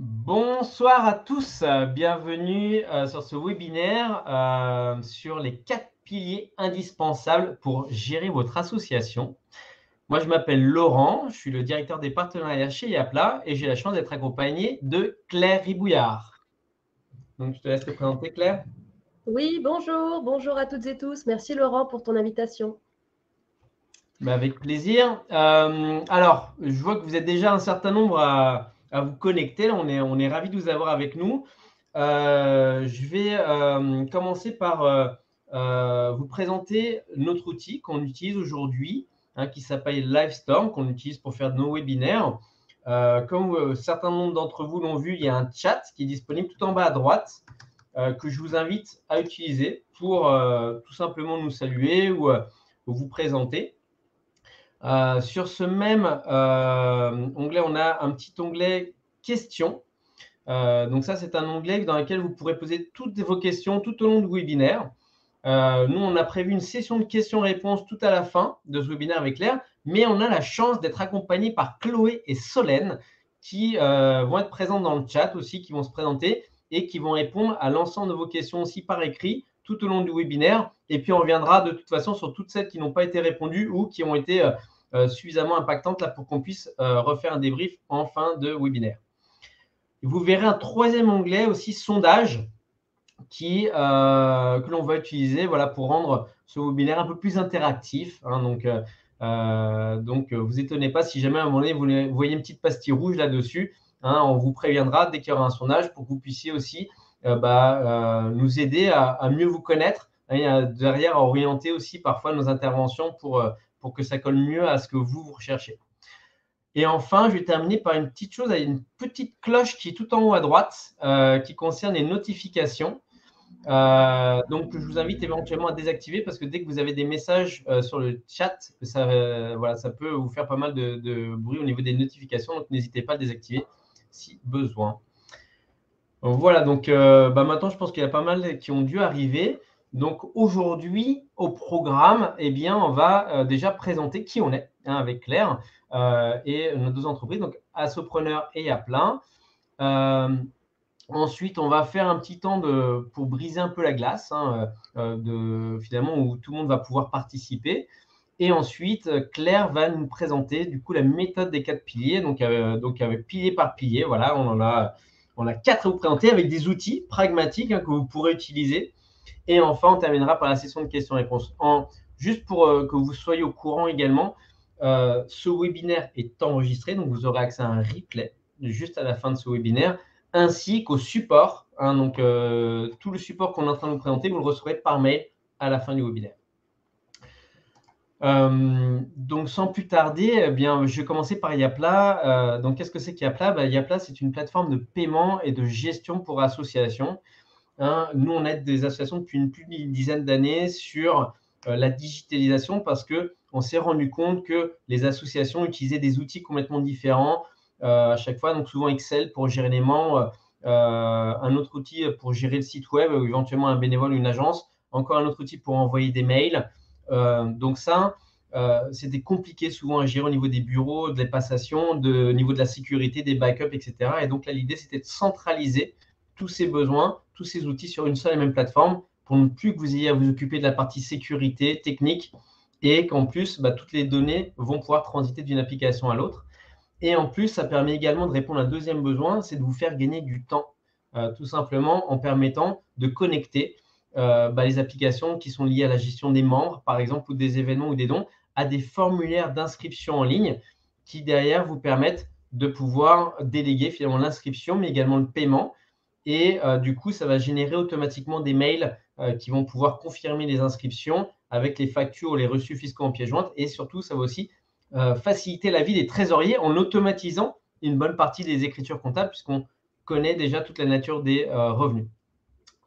Bonsoir à tous, bienvenue sur ce webinaire sur les 4 piliers indispensables pour gérer votre association. Moi, je m'appelle Laurent, je suis le directeur des partenariats chez Yapla et j'ai la chance d'être accompagné de Claire Ribouillard. Donc, je te laisse te présenter, Claire. Oui, bonjour, bonjour à toutes et tous. Merci Laurent pour ton invitation. Avec plaisir. Alors, je vois que vous êtes déjà un certain nombre à vous connecter. Là, on est ravis de vous avoir avec nous. Je vais commencer par vous présenter notre outil qu'on utilise aujourd'hui, qui s'appelle Livestorm, qu'on utilise pour faire nos webinaires. Comme certains nombre d'entre vous l'ont vu, il y a un chat qui est disponible tout en bas à droite que je vous invite à utiliser pour tout simplement nous saluer ou vous présenter. Sur ce même onglet, on a un petit onglet questions. Donc ça, c'est un onglet dans lequel vous pourrez poser toutes vos questions tout au long du webinaire. Nous, on a prévu une session de questions-réponses tout à la fin de ce webinaire avec Claire, mais on a la chance d'être accompagné par Chloé et Solène qui vont être présentes dans le chat aussi, qui vont se présenter et qui vont répondre à l'ensemble de vos questions aussi par écrit tout au long du webinaire. Et puis, on reviendra de toute façon sur toutes celles qui n'ont pas été répondues ou qui ont été suffisamment impactantes là, pour qu'on puisse refaire un débrief en fin de webinaire. Vous verrez un troisième onglet aussi, sondage, que l'on va utiliser pour rendre ce webinaire un peu plus interactif. Donc, vous étonnez pas si jamais à un moment donné, vous voyez une petite pastille rouge là-dessus. On vous préviendra dès qu'il y aura un sondage pour que vous puissiez aussi nous aider à mieux vous connaître et derrière à orienter aussi parfois nos interventions pour que ça colle mieux à ce que vous recherchez. Et enfin, je vais terminer par une petite chose, une petite cloche qui est tout en haut à droite, qui concerne les notifications. Donc, je vous invite éventuellement à désactiver parce que dès que vous avez des messages sur le chat, ça peut vous faire pas mal de bruit au niveau des notifications. Donc, n'hésitez pas à désactiver si besoin. Voilà, donc maintenant, je pense qu'il y a pas mal qui ont dû arriver. Donc, aujourd'hui, au programme, on va déjà présenter qui on est avec Claire et nos deux entreprises, donc Assopreneur et Yapla. Ensuite, on va faire un petit temps pour briser un peu la glace, finalement, où tout le monde va pouvoir participer. Et ensuite, Claire va nous présenter du coup la méthode des 4 piliers, donc pilier par pilier. Voilà, on a 4 à vous présenter avec des outils pragmatiques que vous pourrez utiliser. Et enfin, on terminera par la session de questions-réponses. Juste pour que vous soyez au courant également, ce webinaire est enregistré, donc vous aurez accès à un replay juste à la fin de ce webinaire, ainsi qu'au support. Tout le support qu'on est en train de vous présenter, vous le recevrez par mail à la fin du webinaire. Donc, sans plus tarder, je vais commencer par Yapla. Donc, qu'est-ce que c'est qu'Yapla? Yapla, c'est une plateforme de paiement et de gestion pour associations. Nous, on aide des associations depuis plus d'une dizaine d'années sur la digitalisation parce qu'on s'est rendu compte que les associations utilisaient des outils complètement différents à chaque fois. Donc, souvent Excel pour gérer les membres, un autre outil pour gérer le site web, ou éventuellement un bénévole ou une agence, encore un autre outil pour envoyer des mails. Donc ça, c'était compliqué souvent à gérer au niveau des bureaux, des passations, au niveau de la sécurité, des backups, etc. Et donc là, l'idée, c'était de centraliser tous ces besoins, tous ces outils sur une seule et même plateforme pour ne plus que vous ayez à vous occuper de la partie sécurité, technique, et qu'en plus, toutes les données vont pouvoir transiter d'une application à l'autre. Et en plus, ça permet également de répondre à un deuxième besoin, c'est de vous faire gagner du temps, tout simplement en permettant de connecter les applications qui sont liées à la gestion des membres, par exemple, ou des événements ou des dons, à des formulaires d'inscription en ligne qui, derrière, vous permettent de pouvoir déléguer finalement l'inscription, mais également le paiement. Et du coup, ça va générer automatiquement des mails qui vont pouvoir confirmer les inscriptions avec les factures ou les reçus fiscaux en pièce jointe. Et surtout, ça va aussi faciliter la vie des trésoriers en automatisant une bonne partie des écritures comptables puisqu'on connaît déjà toute la nature des revenus.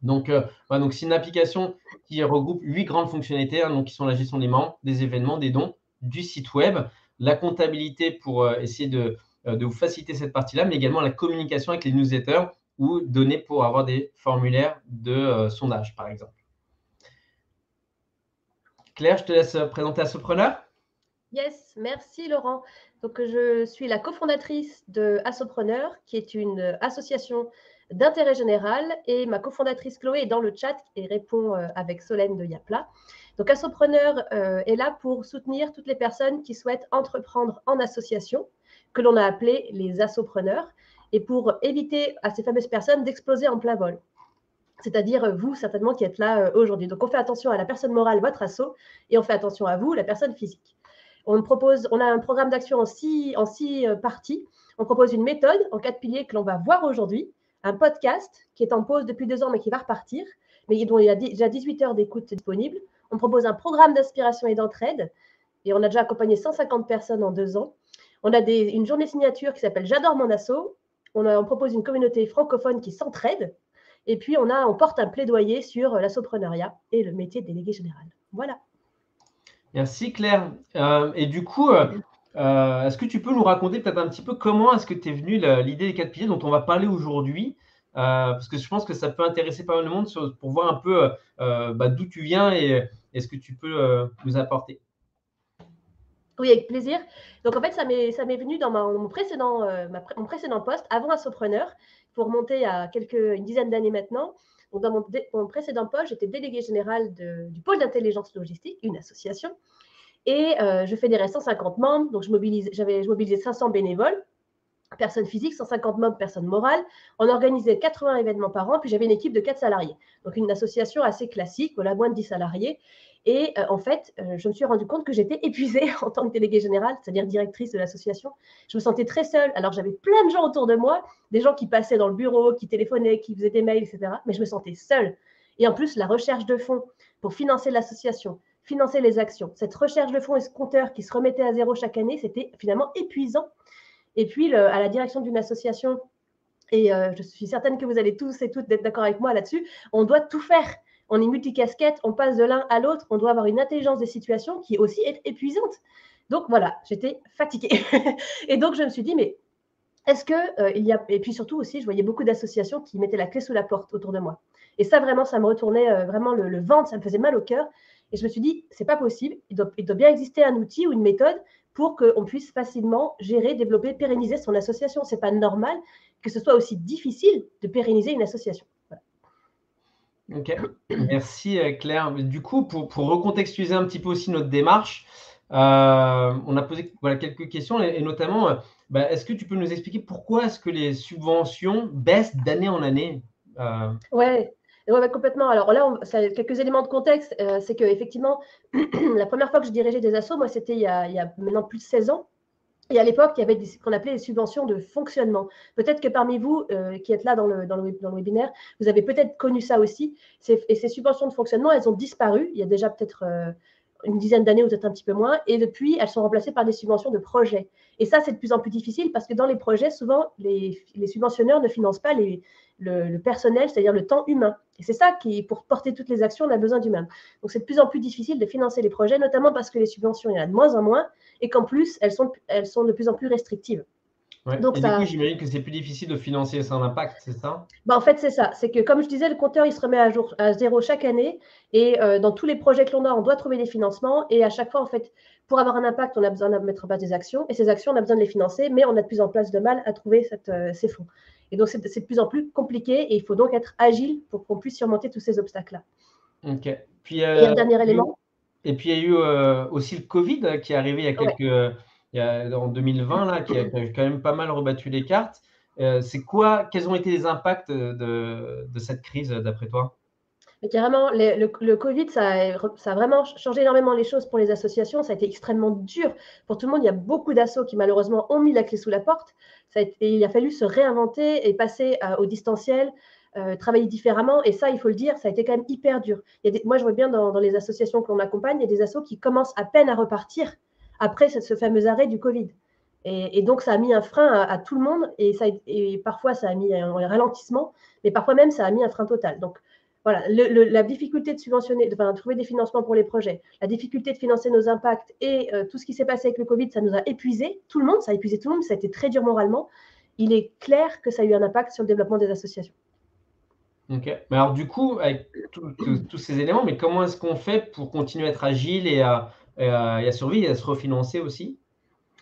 Donc, c'est une application qui regroupe 8 grandes fonctionnalités, qui sont la gestion des membres, des événements, des dons, du site web, la comptabilité pour essayer de vous faciliter cette partie-là, mais également la communication avec les newsletters ou donner pour avoir des formulaires de sondage, par exemple. Claire, je te laisse présenter Assopreneur. Yes, merci Laurent. Donc, je suis la cofondatrice de Assopreneur, qui est une association d'intérêt général, et ma cofondatrice Chloé est dans le chat et répond avec Solène de Yapla. Donc, Assopreneur est là pour soutenir toutes les personnes qui souhaitent entreprendre en association, que l'on a appelées les assopreneurs, et pour éviter à ces fameuses personnes d'exploser en plein vol. C'est-à-dire vous, certainement, qui êtes là aujourd'hui. Donc, on fait attention à la personne morale, votre asso, et on fait attention à vous, la personne physique. On a un programme d'action en six parties. On propose une méthode en 4 piliers que l'on va voir aujourd'hui, un podcast qui est en pause depuis 2 ans mais qui va repartir, mais dont il y a déjà 18 heures d'écoute disponibles. On propose un programme d'inspiration et d'entraide et on a déjà accompagné 150 personnes en 2 ans. On a une journée signature qui s'appelle J'adore mon asso. On propose une communauté francophone qui s'entraide. Et puis, on porte un plaidoyer sur l'assoprenariat et le métier de délégué général. Voilà. Merci Claire. Et du coup, est-ce que tu peux nous raconter peut-être un petit peu comment est-ce que tu es venue l'idée des 4 piliers dont on va parler aujourd'hui? Parce que je pense que ça peut intéresser pas mal de monde pour voir un peu d'où tu viens et ce que tu peux nous apporter. Oui, avec plaisir. Donc, en fait, ça m'est venu dans mon précédent poste, avant Assopreneur, pour remonter à une dizaine d'années maintenant. Donc, dans mon précédent poste, j'étais déléguée générale du pôle d'intelligence logistique, une association. Et je fédérais 150 membres. Donc, je mobilisais 500 bénévoles, personnes physiques, 150 membres, personnes morales. On organisait 80 événements par an, puis j'avais une équipe de 4 salariés. Donc, une association assez classique, voilà, moins de 10 salariés. Et en fait, je me suis rendu compte que j'étais épuisée en tant que déléguée générale, c'est-à-dire directrice de l'association. Je me sentais très seule. Alors, j'avais plein de gens autour de moi, des gens qui passaient dans le bureau, qui téléphonaient, qui faisaient des mails, etc. Mais je me sentais seule. Et en plus, la recherche de fonds pour financer l'association, financer les actions, cette recherche de fonds et ce compteur qui se remettait à zéro chaque année, c'était finalement épuisant. Et puis, à la direction d'une association, et je suis certaine que vous allez tous et toutes être d'accord avec moi là-dessus, on doit tout faire. On est multicasquette, on passe de l'un à l'autre, on doit avoir une intelligence des situations qui aussi est épuisante. Donc voilà, j'étais fatiguée. Et donc je me suis dit, mais est-ce que il y a... Et puis surtout aussi, je voyais beaucoup d'associations qui mettaient la clé sous la porte autour de moi. Et ça, vraiment, ça me retournait vraiment le ventre, ça me faisait mal au cœur. Et je me suis dit, c'est pas possible, il doit bien exister un outil ou une méthode pour qu'on puisse facilement gérer, développer, pérenniser son association. C'est pas normal que ce soit aussi difficile de pérenniser une association. Voilà. Ok, merci Claire. Du coup, pour recontextualiser un petit peu aussi notre démarche, on a posé quelques questions et notamment, est-ce que tu peux nous expliquer pourquoi est-ce que les subventions baissent d'année en année? Ouais, complètement. Alors là, quelques éléments de contexte, c'est qu'effectivement, la première fois que je dirigeais des assos, moi, c'était il y a maintenant plus de 16 ans. Et à l'époque, il y avait ce qu'on appelait les subventions de fonctionnement. Peut-être que parmi vous qui êtes là dans le webinaire, vous avez peut-être connu ça aussi. Et ces subventions de fonctionnement, elles ont disparu. Il y a déjà peut-être une dizaine d'années ou peut-être un petit peu moins. Et depuis, elles sont remplacées par des subventions de projet. Et ça, c'est de plus en plus difficile parce que dans les projets, souvent, les subventionneurs ne financent pas le personnel, c'est-à-dire le temps humain. Et c'est ça qui, pour porter toutes les actions, on a besoin d'humains. Donc, c'est de plus en plus difficile de financer les projets, notamment parce que les subventions, il y en a de moins en moins et qu'en plus, elles sont de plus en plus restrictives. Ouais. Donc, et du coup, j'imagine que c'est plus difficile de financer sans impact, c'est ça? En fait, c'est ça. C'est que, comme je disais, le compteur, il se remet à zéro chaque année. Et dans tous les projets que l'on a, on doit trouver des financements. Et à chaque fois, en fait, pour avoir un impact, on a besoin de mettre en place des actions. Et ces actions, on a besoin de les financer, mais on a de plus en plus de mal à trouver ces fonds. Et donc, c'est de plus en plus compliqué. Et il faut donc être agile pour qu'on puisse surmonter tous ces obstacles-là. Ok. Puis, et un dernier élément. Et puis, il y a eu aussi le Covid qui est arrivé en 2020, là, qui a quand même pas mal rebattu les cartes. Quels ont été les impacts de cette crise, d'après toi? Mais carrément, le Covid, ça a vraiment changé énormément les choses pour les associations. Ça a été extrêmement dur pour tout le monde. Il y a beaucoup d'assos qui, malheureusement, ont mis la clé sous la porte. Il a fallu se réinventer et passer au distanciel, travailler différemment. Et ça, il faut le dire, ça a été quand même hyper dur. Moi, je vois bien dans les associations qu'on accompagne, il y a des assos qui commencent à peine à repartir après ce fameux arrêt du Covid. Et donc, ça a mis un frein à tout le monde. Et parfois, ça a mis un ralentissement. Mais parfois même, ça a mis un frein total. Donc, voilà, la difficulté de subventionner, de trouver des financements pour les projets, la difficulté de financer nos impacts et tout ce qui s'est passé avec le Covid, ça nous a épuisé. Tout le monde, ça a épuisé tout le monde, ça a été très dur moralement. Il est clair que ça a eu un impact sur le développement des associations. Ok. Mais alors, du coup, avec tous ces éléments, mais comment est-ce qu'on fait pour continuer à être agile et à et à survivre et à se refinancer aussi.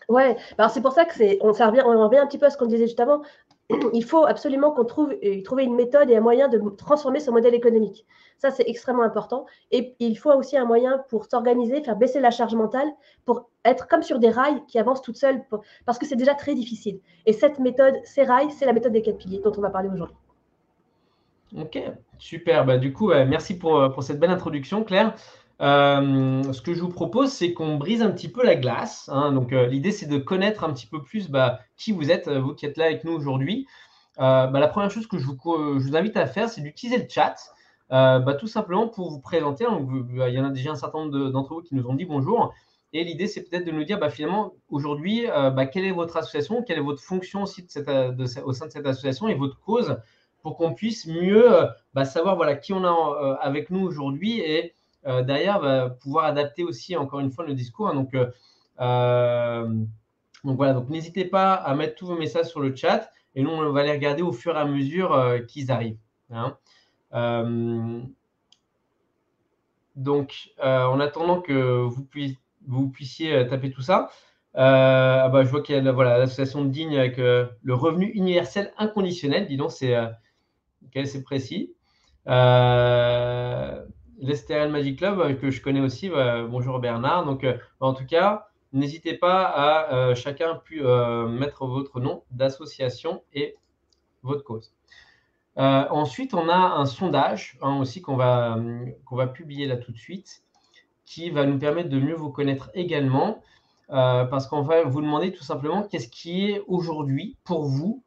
Ouais, alors c'est pour ça que on revient un petit peu à ce qu'on disait juste avant. Il faut absolument qu'on trouve une méthode et un moyen de transformer ce modèle économique. Ça, c'est extrêmement important. Et il faut aussi un moyen pour s'organiser, faire baisser la charge mentale, pour être comme sur des rails qui avancent toutes seules, parce que c'est déjà très difficile. Et cette méthode, ces rails, c'est la méthode des 4 piliers dont on va parler aujourd'hui. Ok, super. Bah, du coup, merci pour cette belle introduction, Claire. Ce que je vous propose, c'est qu'on brise un petit peu la glace, hein. Donc, l'idée, c'est de connaître un petit peu plus qui vous êtes, vous qui êtes là avec nous aujourd'hui. La première chose que je vous invite à faire, c'est d'utiliser le chat, tout simplement pour vous présenter. Donc, il y en a déjà un certain nombre d'entre vous qui nous ont dit bonjour. Et l'idée, c'est peut-être de nous dire finalement, aujourd'hui, quelle est votre association, quelle est votre fonction aussi au sein de cette association et votre cause, pour qu'on puisse mieux savoir qui on a avec nous aujourd'hui et derrière pouvoir adapter aussi, encore une fois, le discours, hein. Donc voilà, donc n'hésitez pas à mettre tous vos messages sur le chat et nous, on va les regarder au fur et à mesure qu'ils arrivent, hein. Donc, en attendant que vous puissiez taper tout ça, je vois qu'il y a l'association de Digne avec le revenu universel inconditionnel. Dis donc, c'est précis. L'Estérel Magic Club, que je connais aussi. Bonjour Bernard. Donc, en tout cas, n'hésitez pas à chacun mettre votre nom d'association et votre cause. Ensuite, on a un sondage aussi qu'on va publier là tout de suite, qui va nous permettre de mieux vous connaître également, parce qu'on va vous demander tout simplement qu'est-ce qui est aujourd'hui pour vous.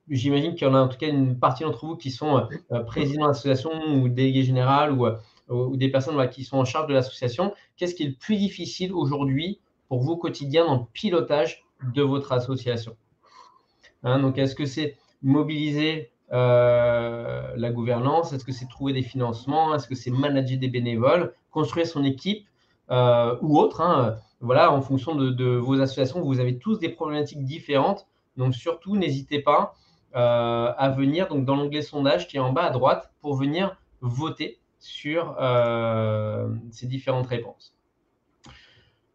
J'imagine qu'il y en a en tout cas une partie d'entre vous qui sont présidents d'association ou délégués général ou des personnes qui sont en charge de l'association. Qu'est-ce qui est le plus difficile aujourd'hui pour vous au quotidien dans le pilotage de votre association, hein? Donc, est-ce que c'est mobiliser la gouvernance? Est-ce que c'est trouver des financements? Est-ce que c'est manager des bénévoles, construire son équipe ou autre, hein? Voilà, en fonction de vos associations, vous avez tous des problématiques différentes. Donc, surtout, n'hésitez pas à venir donc, dans l'onglet sondage qui est en bas à droite pour venir voter sur ces différentes réponses.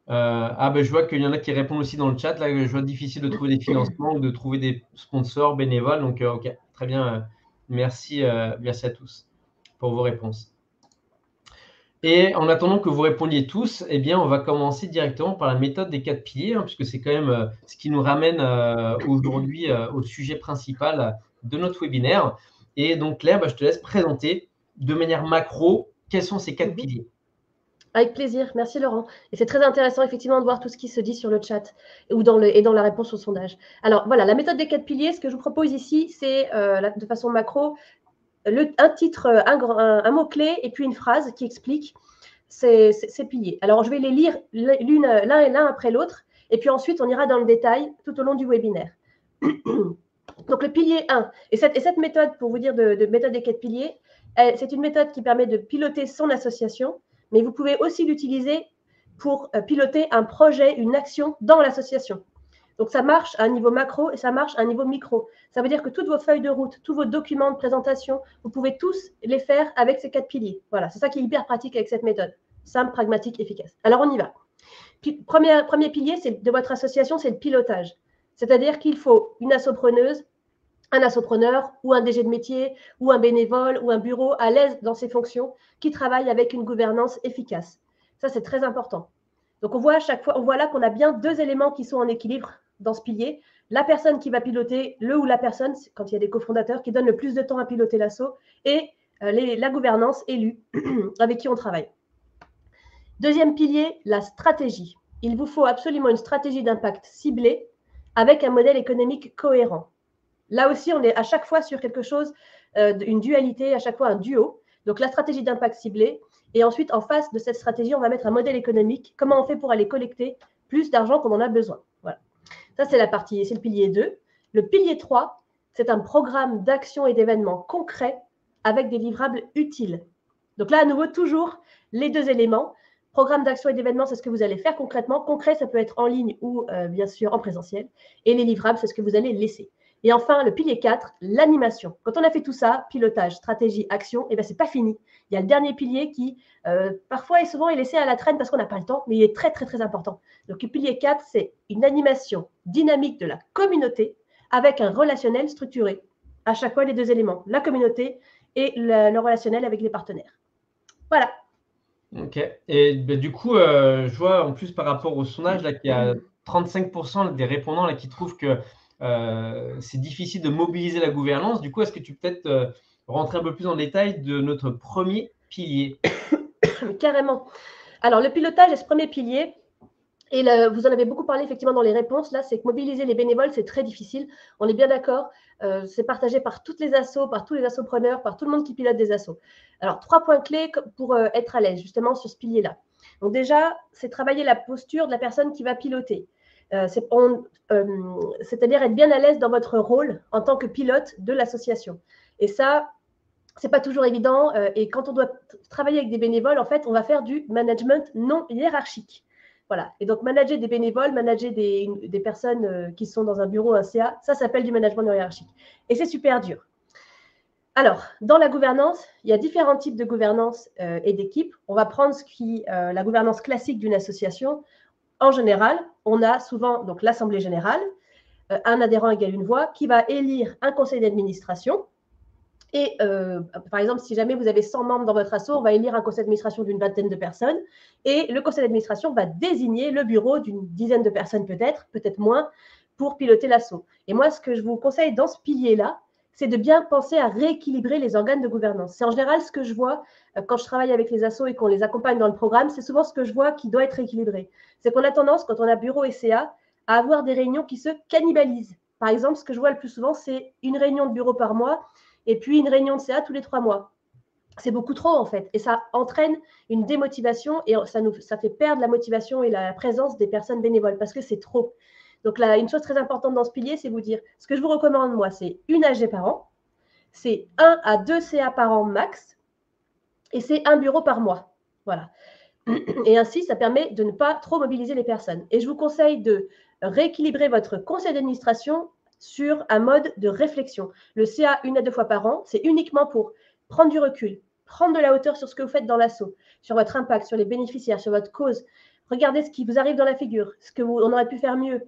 Je vois qu'il y en a qui répondent aussi dans le chat. Là, je vois difficile de trouver des financements ou de trouver des sponsors bénévoles. Donc, ok, très bien. Merci à tous pour vos réponses. Et en attendant que vous répondiez tous, eh bien, on va commencer directement par la méthode des 4 piliers, hein, puisque c'est quand même ce qui nous ramène aujourd'hui au sujet principal de notre webinaire. Et donc, Claire, je te laisse présenter de manière macro quels sont ces 4 piliers. Avec plaisir, merci Laurent. Et c'est très intéressant effectivement de voir tout ce qui se dit sur le chat ou dans la réponse au sondage. Alors voilà, la méthode des 4 piliers, ce que je vous propose ici, c'est de façon macro, un titre, un mot-clé et puis une phrase qui explique ces piliers. Alors je vais les lire l'un après l'autre et puis ensuite on ira dans le détail tout au long du webinaire. Donc le pilier 1, et cette méthode, pour vous dire de méthode des 4 piliers, c'est une méthode qui permet de piloter son association, mais vous pouvez aussi l'utiliser pour piloter un projet, une action dans l'association. Donc ça marche à un niveau macro et ça marche à un niveau micro. Ça veut dire que toutes vos feuilles de route, tous vos documents de présentation, vous pouvez tous les faire avec ces 4 piliers. Voilà, c'est ça qui est hyper pratique avec cette méthode. Simple, pragmatique, efficace. Alors on y va. Premier pilier de votre association, c'est le pilotage. C'est-à-dire qu'il faut une assopreneuse, un assopreneur ou un DG de métier ou un bénévole ou un bureau à l'aise dans ses fonctions qui travaille avec une gouvernance efficace. Ça, c'est très important. Donc, on voit à chaque fois, on voit là qu'on a bien 2 éléments qui sont en équilibre dans ce pilier. La personne qui va piloter, le ou la personne, quand il y a des cofondateurs, qui donne le plus de temps à piloter l'asso, et la gouvernance élue avec qui on travaille. Deuxième pilier, la stratégie. Il vous faut absolument une stratégie d'impact ciblée avec un modèle économique cohérent. Là aussi, on est à chaque fois sur quelque chose, une dualité, à chaque fois un duo. Donc, la stratégie d'impact ciblée. Et ensuite, en face de cette stratégie, on va mettre un modèle économique. Comment on fait pour aller collecter plus d'argent qu'on en a besoin? Voilà. Ça, c'est le pilier 2. Le pilier 3, c'est un programme d'action et d'événements concrets avec des livrables utiles. Donc là, à nouveau, toujours les 2 éléments. Programme d'action et d'événements, c'est ce que vous allez faire concrètement. Concret, ça peut être en ligne ou bien sûr en présentiel. Et les livrables, c'est ce que vous allez laisser. Et enfin, le pilier 4, l'animation. Quand on a fait tout ça, pilotage, stratégie, action, et ben c'est pas fini. Il y a le dernier pilier qui, parfois et souvent, est laissé à la traîne parce qu'on n'a pas le temps, mais il est très, très, très important. Donc, le pilier 4, c'est une animation dynamique de la communauté avec un relationnel structuré. À chaque fois, les deux éléments, la communauté et le relationnel avec les partenaires. Voilà. Ok. Et du coup, je vois en plus par rapport au sondage là qu'il y a 35% des répondants là qui trouvent que c'est difficile de mobiliser la gouvernance. Du coup, est-ce que tu peux peut-être rentrer un peu plus en détail de notre premier pilier? Carrément. Alors, le pilotage est ce premier pilier. Et vous en avez beaucoup parlé effectivement dans les réponses, là, c'est que mobiliser les bénévoles, c'est très difficile. On est bien d'accord, c'est partagé par toutes les assos, par tous les assopreneurs, par tout le monde qui pilote des assos. Alors, 3 points clés pour être à l'aise justement sur ce pilier-là. Donc déjà, c'est travailler la posture de la personne qui va piloter. C'est-à-dire être bien à l'aise dans votre rôle en tant que pilote de l'association. Et ça, c'est pas toujours évident. Et quand on doit travailler avec des bénévoles, en fait, on va faire du management non hiérarchique. Voilà. Et donc, manager des bénévoles, manager des personnes qui sont dans un bureau, un CA, ça s'appelle du management non hiérarchique. Et c'est super dur. Alors, dans la gouvernance, il y a différents types de gouvernance et d'équipes. On va prendre la gouvernance classique d'une association. En général, on a souvent donc l'assemblée générale, un adhérent égale une voix, qui va élire un conseil d'administration. Et par exemple, si jamais vous avez 100 membres dans votre asso, on va élire un conseil d'administration d'une vingtaine de personnes. Et le conseil d'administration va désigner le bureau d'une dizaine de personnes peut-être moins, pour piloter l'asso. Et moi, ce que je vous conseille dans ce pilier-là, c'est de bien penser à rééquilibrer les organes de gouvernance. C'est en général ce que je vois quand je travaille avec les assos et qu'on les accompagne dans le programme. C'est souvent ce que je vois qui doit être rééquilibré. C'est qu'on a tendance, quand on a bureau et CA, à avoir des réunions qui se cannibalisent. Par exemple, ce que je vois le plus souvent, c'est une réunion de bureau par mois et puis une réunion de CA tous les 3 mois. C'est beaucoup trop en fait. Et ça entraîne une démotivation et ça fait perdre la motivation et la présence des personnes bénévoles parce que c'est trop. Donc là, une chose très importante dans ce pilier, c'est vous dire, ce que je vous recommande moi, c'est une AG par an, c'est 1 à 2 CA par an max, et c'est un bureau par mois. Voilà. Et ainsi, ça permet de ne pas trop mobiliser les personnes. Et je vous conseille de rééquilibrer votre conseil d'administration sur un mode de réflexion. Le CA, 1 à 2 fois par an, c'est uniquement pour prendre du recul, prendre de la hauteur sur ce que vous faites dans l'asso, sur votre impact, sur les bénéficiaires, sur votre cause. Regardez ce qui vous arrive dans la figure, ce qu'on aurait pu faire mieux,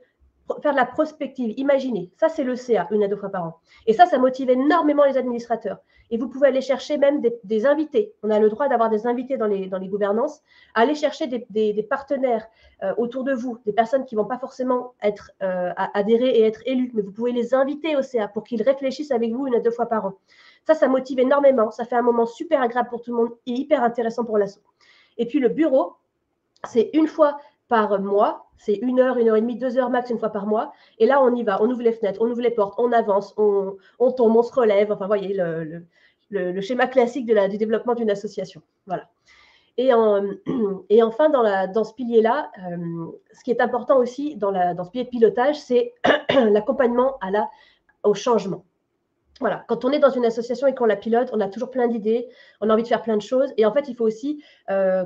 faire de la prospective, imaginer. Ça, c'est le CA, 1 à 2 fois par an. Et ça motive énormément les administrateurs. Et vous pouvez aller chercher même des invités. On a le droit d'avoir des invités dans les gouvernances. Aller chercher des partenaires autour de vous, des personnes qui ne vont pas forcément être adhérer et être élus, mais vous pouvez les inviter au CA pour qu'ils réfléchissent avec vous 1 à 2 fois par an. Ça motive énormément. Ça fait un moment super agréable pour tout le monde et hyper intéressant pour l'asso. Et puis le bureau, c'est une fois par mois, c'est 1 heure, 1 heure et demie, 2 heures max une fois par mois. Et là, on y va, on ouvre les fenêtres, on ouvre les portes, on avance, on tombe, on se relève. Enfin, vous voyez, le schéma classique du développement d'une association. Voilà. Et enfin, dans ce pilier-là, ce qui est important aussi dans ce pilier de pilotage, c'est l'accompagnement au changement. Voilà, quand on est dans une association et qu'on la pilote, on a toujours plein d'idées, on a envie de faire plein de choses. Et en fait, il faut aussi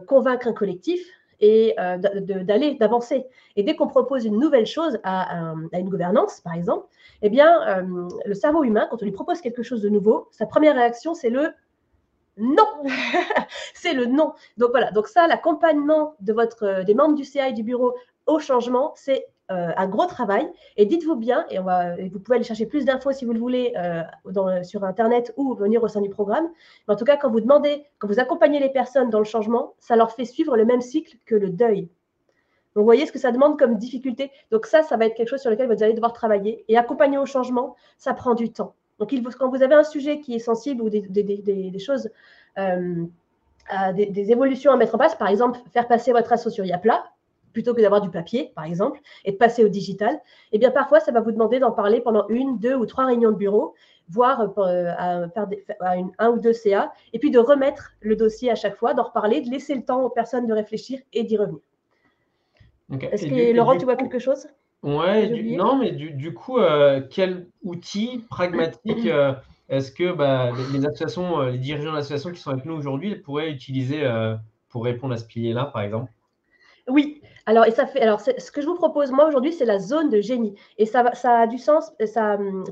convaincre un collectif et d'avancer. Et dès qu'on propose une nouvelle chose à une gouvernance, par exemple, eh bien, le cerveau humain, quand on lui propose quelque chose de nouveau, sa première réaction, c'est le non. C'est le non. Donc voilà, donc ça, l'accompagnement des membres du CA et du bureau au changement, c'est un gros travail. Et dites-vous bien, et vous pouvez aller chercher plus d'infos si vous le voulez sur Internet ou venir au sein du programme. Mais en tout cas, quand vous accompagnez les personnes dans le changement, ça leur fait suivre le même cycle que le deuil. Donc, vous voyez ce que ça demande comme difficulté. Donc ça va être quelque chose sur lequel vous allez devoir travailler. Et accompagner au changement, ça prend du temps. Donc, quand vous avez un sujet qui est sensible ou des choses, des évolutions à mettre en place, par exemple, faire passer votre asso sur Yapla, plutôt que d'avoir du papier, par exemple, et de passer au digital, eh bien, parfois, ça va vous demander d'en parler pendant 1, 2 ou 3 réunions de bureau, voire faire un ou deux CA, et puis de remettre le dossier à chaque fois, d'en reparler, de laisser le temps aux personnes de réfléchir et d'y revenir. Okay. Est-ce que, Laurent, tu vois quelque chose? Ouais, non, mais du coup, quel outil pragmatique est-ce que les associations, les dirigeants d'associations qui sont avec nous aujourd'hui pourraient utiliser pour répondre à ce pilier-là, par exemple? Oui, Alors, ce que je vous propose, moi, aujourd'hui, c'est la zone de génie. Et ça a du sens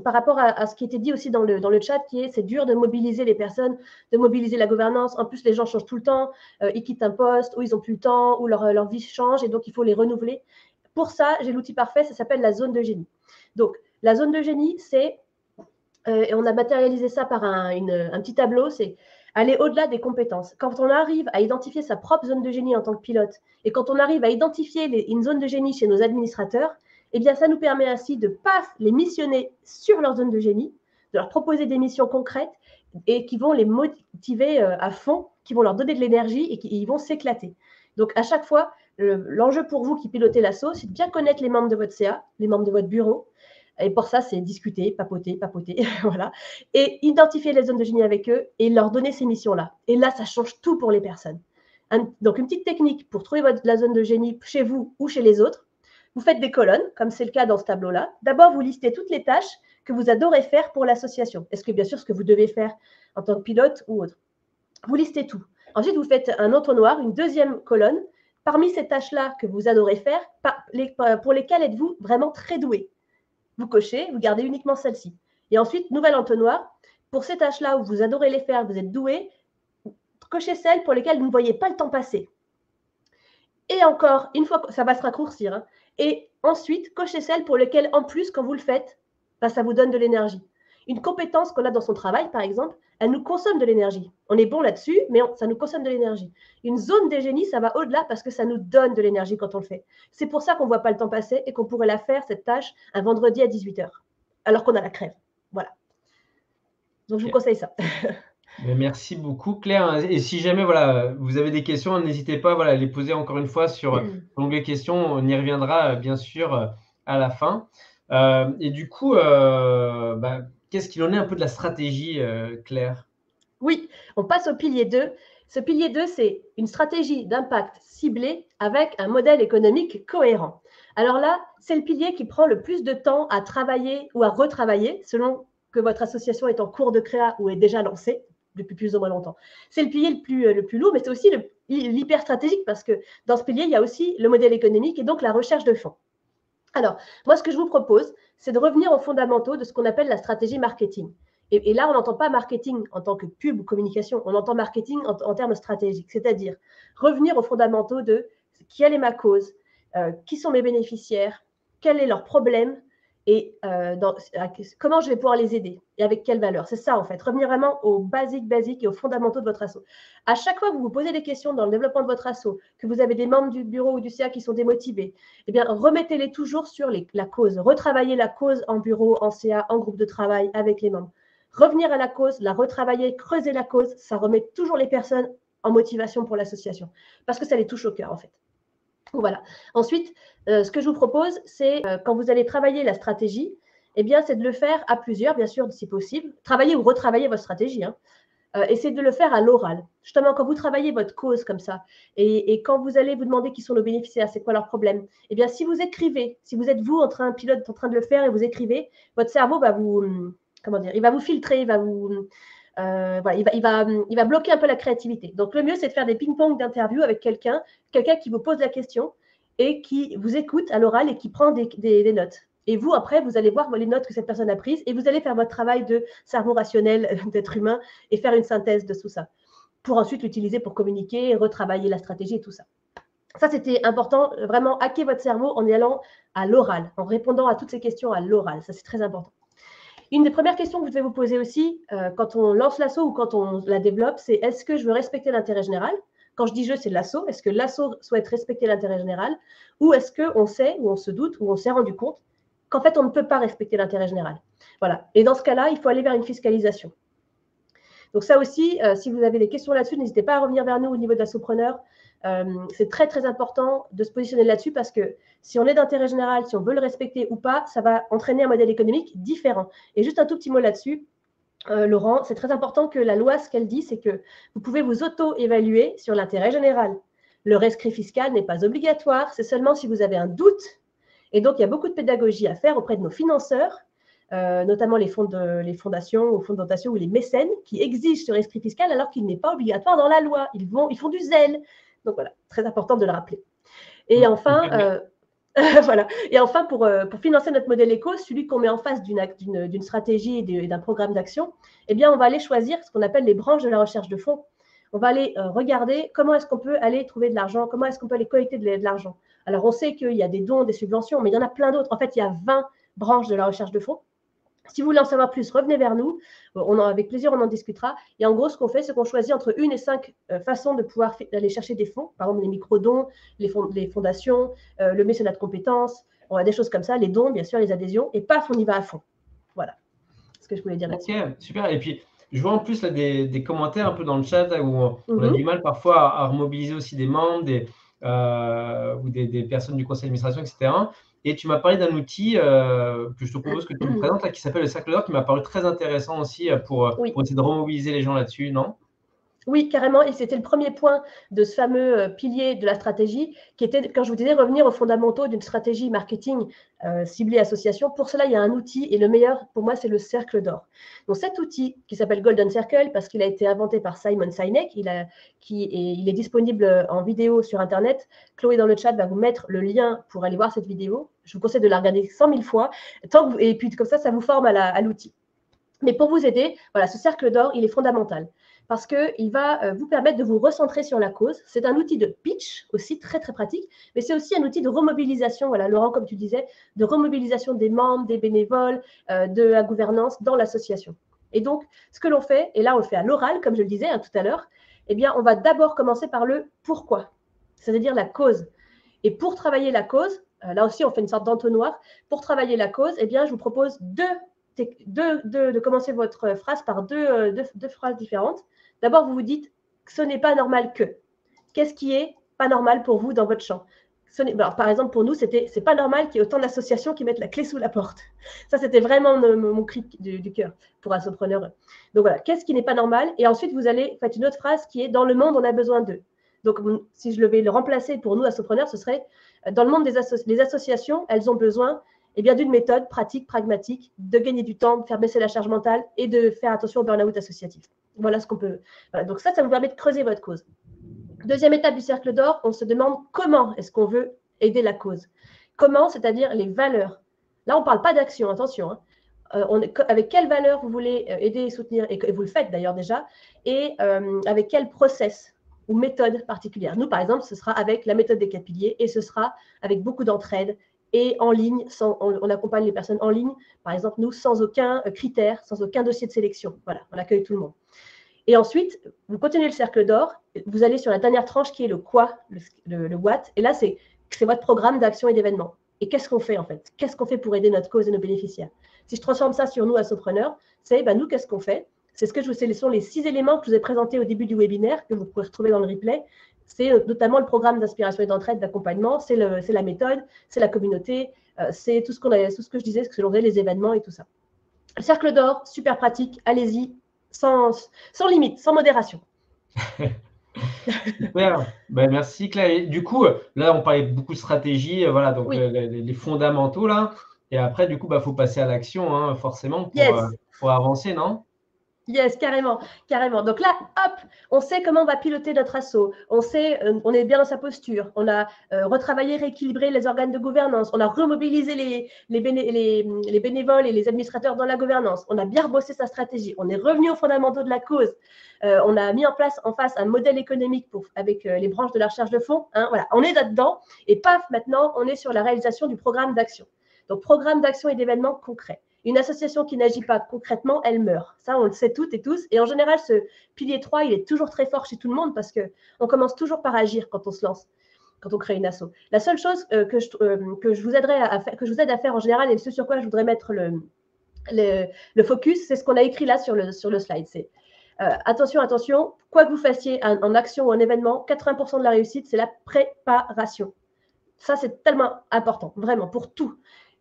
par rapport à ce qui était dit aussi dans le chat, c'est dur de mobiliser les personnes, de mobiliser la gouvernance. En plus, les gens changent tout le temps. Ils quittent un poste, ou ils n'ont plus le temps, ou leur vie change, et donc il faut les renouveler. Pour ça, j'ai l'outil parfait, ça s'appelle la zone de génie. Donc, la zone de génie, et on a matérialisé ça par un petit tableau, c'est aller au-delà des compétences. Quand on arrive à identifier sa propre zone de génie en tant que pilote, et quand on arrive à identifier une zone de génie chez nos administrateurs, eh bien, ça nous permet ainsi de ne pas les missionner sur leur zone de génie, de leur proposer des missions concrètes et qui vont les motiver à fond, qui vont leur donner de l'énergie et qui vont s'éclater. Donc, à chaque fois, l'enjeu pour vous qui pilotez l'assaut, c'est de bien connaître les membres de votre CA, les membres de votre bureau. Et pour ça, c'est discuter, papoter, voilà. Et identifier les zones de génie avec eux et leur donner ces missions-là. Et là, ça change tout pour les personnes. Donc, une petite technique pour trouver la zone de génie chez vous ou chez les autres. Vous faites des colonnes, comme c'est le cas dans ce tableau-là. D'abord, vous listez toutes les tâches que vous adorez faire pour l'association. Est-ce que, bien sûr, ce que vous devez faire en tant que pilote ou autre. Vous listez tout. Ensuite, vous faites un entonnoir, une deuxième colonne. Parmi ces tâches-là que vous adorez faire, pour lesquelles êtes-vous vraiment très doué? Vous cochez, vous gardez uniquement celle-ci. Et ensuite, nouvel entonnoir. Pour ces tâches-là où vous adorez les faire, vous êtes doué, cochez celles pour lesquelles vous ne voyez pas le temps passer. Et encore, une fois, ça va se raccourcir. Hein, et ensuite, cochez celles pour lesquelles, en plus, quand vous le faites, ça vous donne de l'énergie. Une compétence qu'on a dans son travail, par exemple, elle nous consomme de l'énergie. On est bon là-dessus, mais ça nous consomme de l'énergie. Une zone des génies, ça va au-delà parce que ça nous donne de l'énergie quand on le fait. C'est pour ça qu'on ne voit pas le temps passer et qu'on pourrait la faire, cette tâche, un vendredi à 18h, alors qu'on a la crève. Voilà. Donc, je vous conseille ça. Mais merci beaucoup, Claire. Et si jamais voilà, vous avez des questions, n'hésitez pas à les poser encore une fois sur l'onglet questions. On y reviendra bien sûr à la fin. Et du coup, qu'est-ce qu'il en est un peu de la stratégie, Claire? Oui, on passe au pilier 2. Ce pilier 2, c'est une stratégie d'impact ciblée avec un modèle économique cohérent. Alors là, c'est le pilier qui prend le plus de temps à travailler ou à retravailler, selon que votre association est en cours de créa ou est déjà lancée depuis plus ou moins longtemps. C'est le pilier le plus lourd, mais c'est aussi l'hyper stratégique parce que dans ce pilier, il y a aussi le modèle économique et donc la recherche de fonds. Alors, moi, ce que je vous propose, c'est de revenir aux fondamentaux de ce qu'on appelle la stratégie marketing. Et là, on n'entend pas marketing en tant que pub ou communication, on entend marketing en termes stratégiques, c'est-à-dire revenir aux fondamentaux de quelle est ma cause, qui sont mes bénéficiaires, quel est leur problème et comment je vais pouvoir les aider et avec quelle valeur. C'est ça, en fait, revenir vraiment aux basiques et aux fondamentaux de votre asso. À chaque fois que vous vous posez des questions dans le développement de votre asso, que vous avez des membres du bureau ou du CA qui sont démotivés, eh bien, remettez-les toujours sur la cause. Retravaillez la cause en bureau, en CA, en groupe de travail avec les membres. Revenir à la cause, la retravailler, creuser la cause, ça remet toujours les personnes en motivation pour l'association parce que ça les touche au cœur, en fait. Voilà. Ensuite, ce que je vous propose, c'est quand vous allez travailler la stratégie, eh bien, c'est de le faire à plusieurs, bien sûr, si possible. Travailler ou retravailler votre stratégie. Hein. Essayez de le faire à l'oral. Justement, quand vous travaillez votre cause comme ça, et quand vous allez vous demander qui sont nos bénéficiaires, c'est quoi leurs problèmes, eh bien, si vous écrivez, si vous êtes vous un pilote en train de le faire et vous écrivez, votre cerveau va vous, il va vous filtrer, il va vous, il va bloquer un peu la créativité. Donc, le mieux, c'est de faire des ping-pong d'interview avec quelqu'un qui vous pose la question et qui vous écoute à l'oral et qui prend des notes. Et vous, après, vous allez voir les notes que cette personne a prises et vous allez faire votre travail de cerveau rationnel d'être humain et faire une synthèse de tout ça pour ensuite l'utiliser pour communiquer, retravailler la stratégie et tout ça. Ça, c'était important, vraiment hacker votre cerveau en y allant à l'oral, en répondant à toutes ces questions à l'oral. Ça, c'est très important. Une des premières questions que vous devez vous poser aussi quand on lance l'asso ou quand on la développe, c'est est-ce que je veux respecter l'intérêt général? Quand je dis je, c'est l'asso. Est-ce que l'asso souhaite respecter l'intérêt général? Ou est-ce qu'on sait, ou on se doute, ou on s'est rendu compte qu'en fait, on ne peut pas respecter l'intérêt général? Voilà. Et dans ce cas-là, il faut aller vers une fiscalisation. Donc ça aussi, si vous avez des questions là-dessus, n'hésitez pas à revenir vers nous au niveau de l'assopreneur. C'est très, très important de se positionner là-dessus parce que si on est d'intérêt général, si on veut le respecter ou pas, ça va entraîner un modèle économique différent. Et juste un tout petit mot là-dessus, Laurent, c'est très important que la loi, ce qu'elle dit, c'est que vous pouvez vous auto-évaluer sur l'intérêt général. Le rescrit fiscal n'est pas obligatoire, c'est seulement si vous avez un doute. Et donc, il y a beaucoup de pédagogie à faire auprès de nos financeurs, notamment les fondations ou fonds de dotation ou les mécènes qui exigent ce rescrit fiscal alors qu'il n'est pas obligatoire dans la loi. Ils font du zèle. Donc voilà, très important de le rappeler. Et enfin, voilà. Et enfin, pour financer notre modèle éco, celui qu'on met en face d'une stratégie et d'un programme d'action, eh bien, on va aller choisir ce qu'on appelle les branches de la recherche de fonds. On va aller regarder comment est-ce qu'on peut aller trouver de l'argent, comment est-ce qu'on peut aller collecter de l'argent. Alors, on sait qu'il y a des dons, des subventions, mais il y en a plein d'autres. En fait, il y a 20 branches de la recherche de fonds. Si vous voulez en savoir plus, revenez vers nous. Avec plaisir, on en discutera. Et en gros, ce qu'on fait, c'est qu'on choisit entre 1 et 5 façons de pouvoir aller chercher des fonds. Par exemple, les micro-dons, les fondations, le mécénat de compétences. On a des choses comme ça, les dons, bien sûr, les adhésions. Et paf, on y va à fond. Voilà ce que je voulais dire là-dessus. Ok, super. Et puis, je vois en plus là, des commentaires un peu dans le chat là, où on a du mal parfois à remobiliser aussi des membres ou des personnes du conseil d'administration, etc. Et tu m'as parlé d'un outil que je te propose que tu me présentes là, qui s'appelle le Cercle d'Or, qui m'a paru très intéressant aussi pour essayer de remobiliser les gens là-dessus, non? Oui, carrément. Et c'était le premier point de ce fameux pilier de la stratégie, qui était, quand je vous disais, revenir aux fondamentaux d'une stratégie marketing ciblée association. Pour cela, il y a un outil, et le meilleur pour moi, c'est le Cercle d'Or. Donc cet outil, qui s'appelle Golden Circle, parce qu'il a été inventé par Simon Sinek, il est disponible en vidéo sur Internet. Chloé, dans le chat, va vous mettre le lien pour aller voir cette vidéo. Je vous conseille de la regarder 100 000 fois, et puis comme ça vous forme à l'outil. Mais pour vous aider, voilà, ce cercle d'or, il est fondamental parce qu'il va vous permettre de vous recentrer sur la cause. C'est un outil de pitch aussi très, très pratique, mais c'est aussi un outil de remobilisation, voilà, Laurent, comme tu disais, de remobilisation des membres, des bénévoles, de la gouvernance dans l'association. Et donc, ce que l'on fait, et là, on le fait à l'oral, comme je le disais tout à l'heure, eh bien, on va d'abord commencer par le pourquoi, c'est-à-dire la cause. Et pour travailler la cause, là aussi, on fait une sorte d'entonnoir. Pour travailler la cause, eh bien, je vous propose de commencer votre phrase par deux phrases différentes. D'abord, vous vous dites que ce n'est pas normal que. Qu'est-ce qui est pas normal pour vous dans votre champ? Alors, par exemple, pour nous, c'est pas normal qu'il y ait autant d'associations qui mettent la clé sous la porte. Ça, c'était vraiment mon cri du cœur pour un Assopreneur. Donc voilà, qu'est-ce qui n'est pas normal? Et ensuite, vous allez faire une autre phrase qui est dans le monde, on a besoin d'eux. Donc, si je vais le remplacer pour nous, Assopreneurs, ce serait dans le monde des associations, elles ont besoin bien d'une méthode pratique, pragmatique, de gagner du temps, de faire baisser la charge mentale et de faire attention au burn-out associatif. Voilà ce qu'on peut. Voilà, donc ça vous permet de creuser votre cause. Deuxième étape du cercle d'or, on se demande comment est-ce qu'on veut aider la cause. Comment, c'est-à-dire les valeurs. Là, on ne parle pas d'action, attention. Avec quelles valeurs vous voulez aider et soutenir, et vous le faites d'ailleurs déjà, et avec quel process ou méthode particulière. Nous, par exemple, ce sera avec la méthode des 4 piliers et ce sera avec beaucoup d'entraide et en ligne. On accompagne les personnes en ligne, par exemple, nous, sans aucun critère, sans aucun dossier de sélection. Voilà, on accueille tout le monde. Et ensuite, vous continuez le cercle d'or, vous allez sur la dernière tranche qui est le quoi, le what. Et là, c'est votre programme d'action et d'événement. Et qu'est-ce qu'on fait en fait? Qu'est-ce qu'on fait pour aider notre cause et nos bénéficiaires? Si je transforme ça sur nous, Assopreneurs, c'est nous, qu'est-ce qu'on fait? C'est ce sont les 6 éléments que je vous ai présentés au début du webinaire, que vous pouvez retrouver dans le replay. C'est notamment le programme d'inspiration et d'entraide, d'accompagnement, c'est la méthode, c'est la communauté, c'est tout ce que je disais, ce que l'on faisait, les événements et tout ça. Le cercle d'or, super pratique, allez-y, sans limite, sans modération. Super, merci Claire. Et du coup, là, on parlait beaucoup de stratégie, voilà, donc oui. les fondamentaux là. Et après, du coup, faut passer à l'action, hein, forcément, Yes. pour avancer, non? Yes, carrément, carrément. Donc là, hop, on sait comment on va piloter notre assaut. On sait, on est bien dans sa posture. On a retravaillé, rééquilibré les organes de gouvernance. On a remobilisé les bénévoles et les administrateurs dans la gouvernance. On a bien rebossé sa stratégie. On est revenu aux fondamentaux de la cause. On a mis en face un modèle économique avec les branches de la recherche de fonds. Hein, voilà, on est là-dedans. Et paf, maintenant, on est sur la réalisation du programme d'action. Donc, programme d'action et d'événements concrets. Une association qui n'agit pas concrètement, elle meurt. Ça, on le sait toutes et tous. Et en général, ce pilier 3, il est toujours très fort chez tout le monde parce qu'on commence toujours par agir quand on se lance, quand on crée une asso. La seule chose que je vous aide à faire en général, et ce sur quoi je voudrais mettre le focus, c'est ce qu'on a écrit là sur le slide. C'est attention, quoi que vous fassiez en action ou en événement, 80% de la réussite, c'est la préparation. Ça, c'est tellement important, vraiment, pour tout.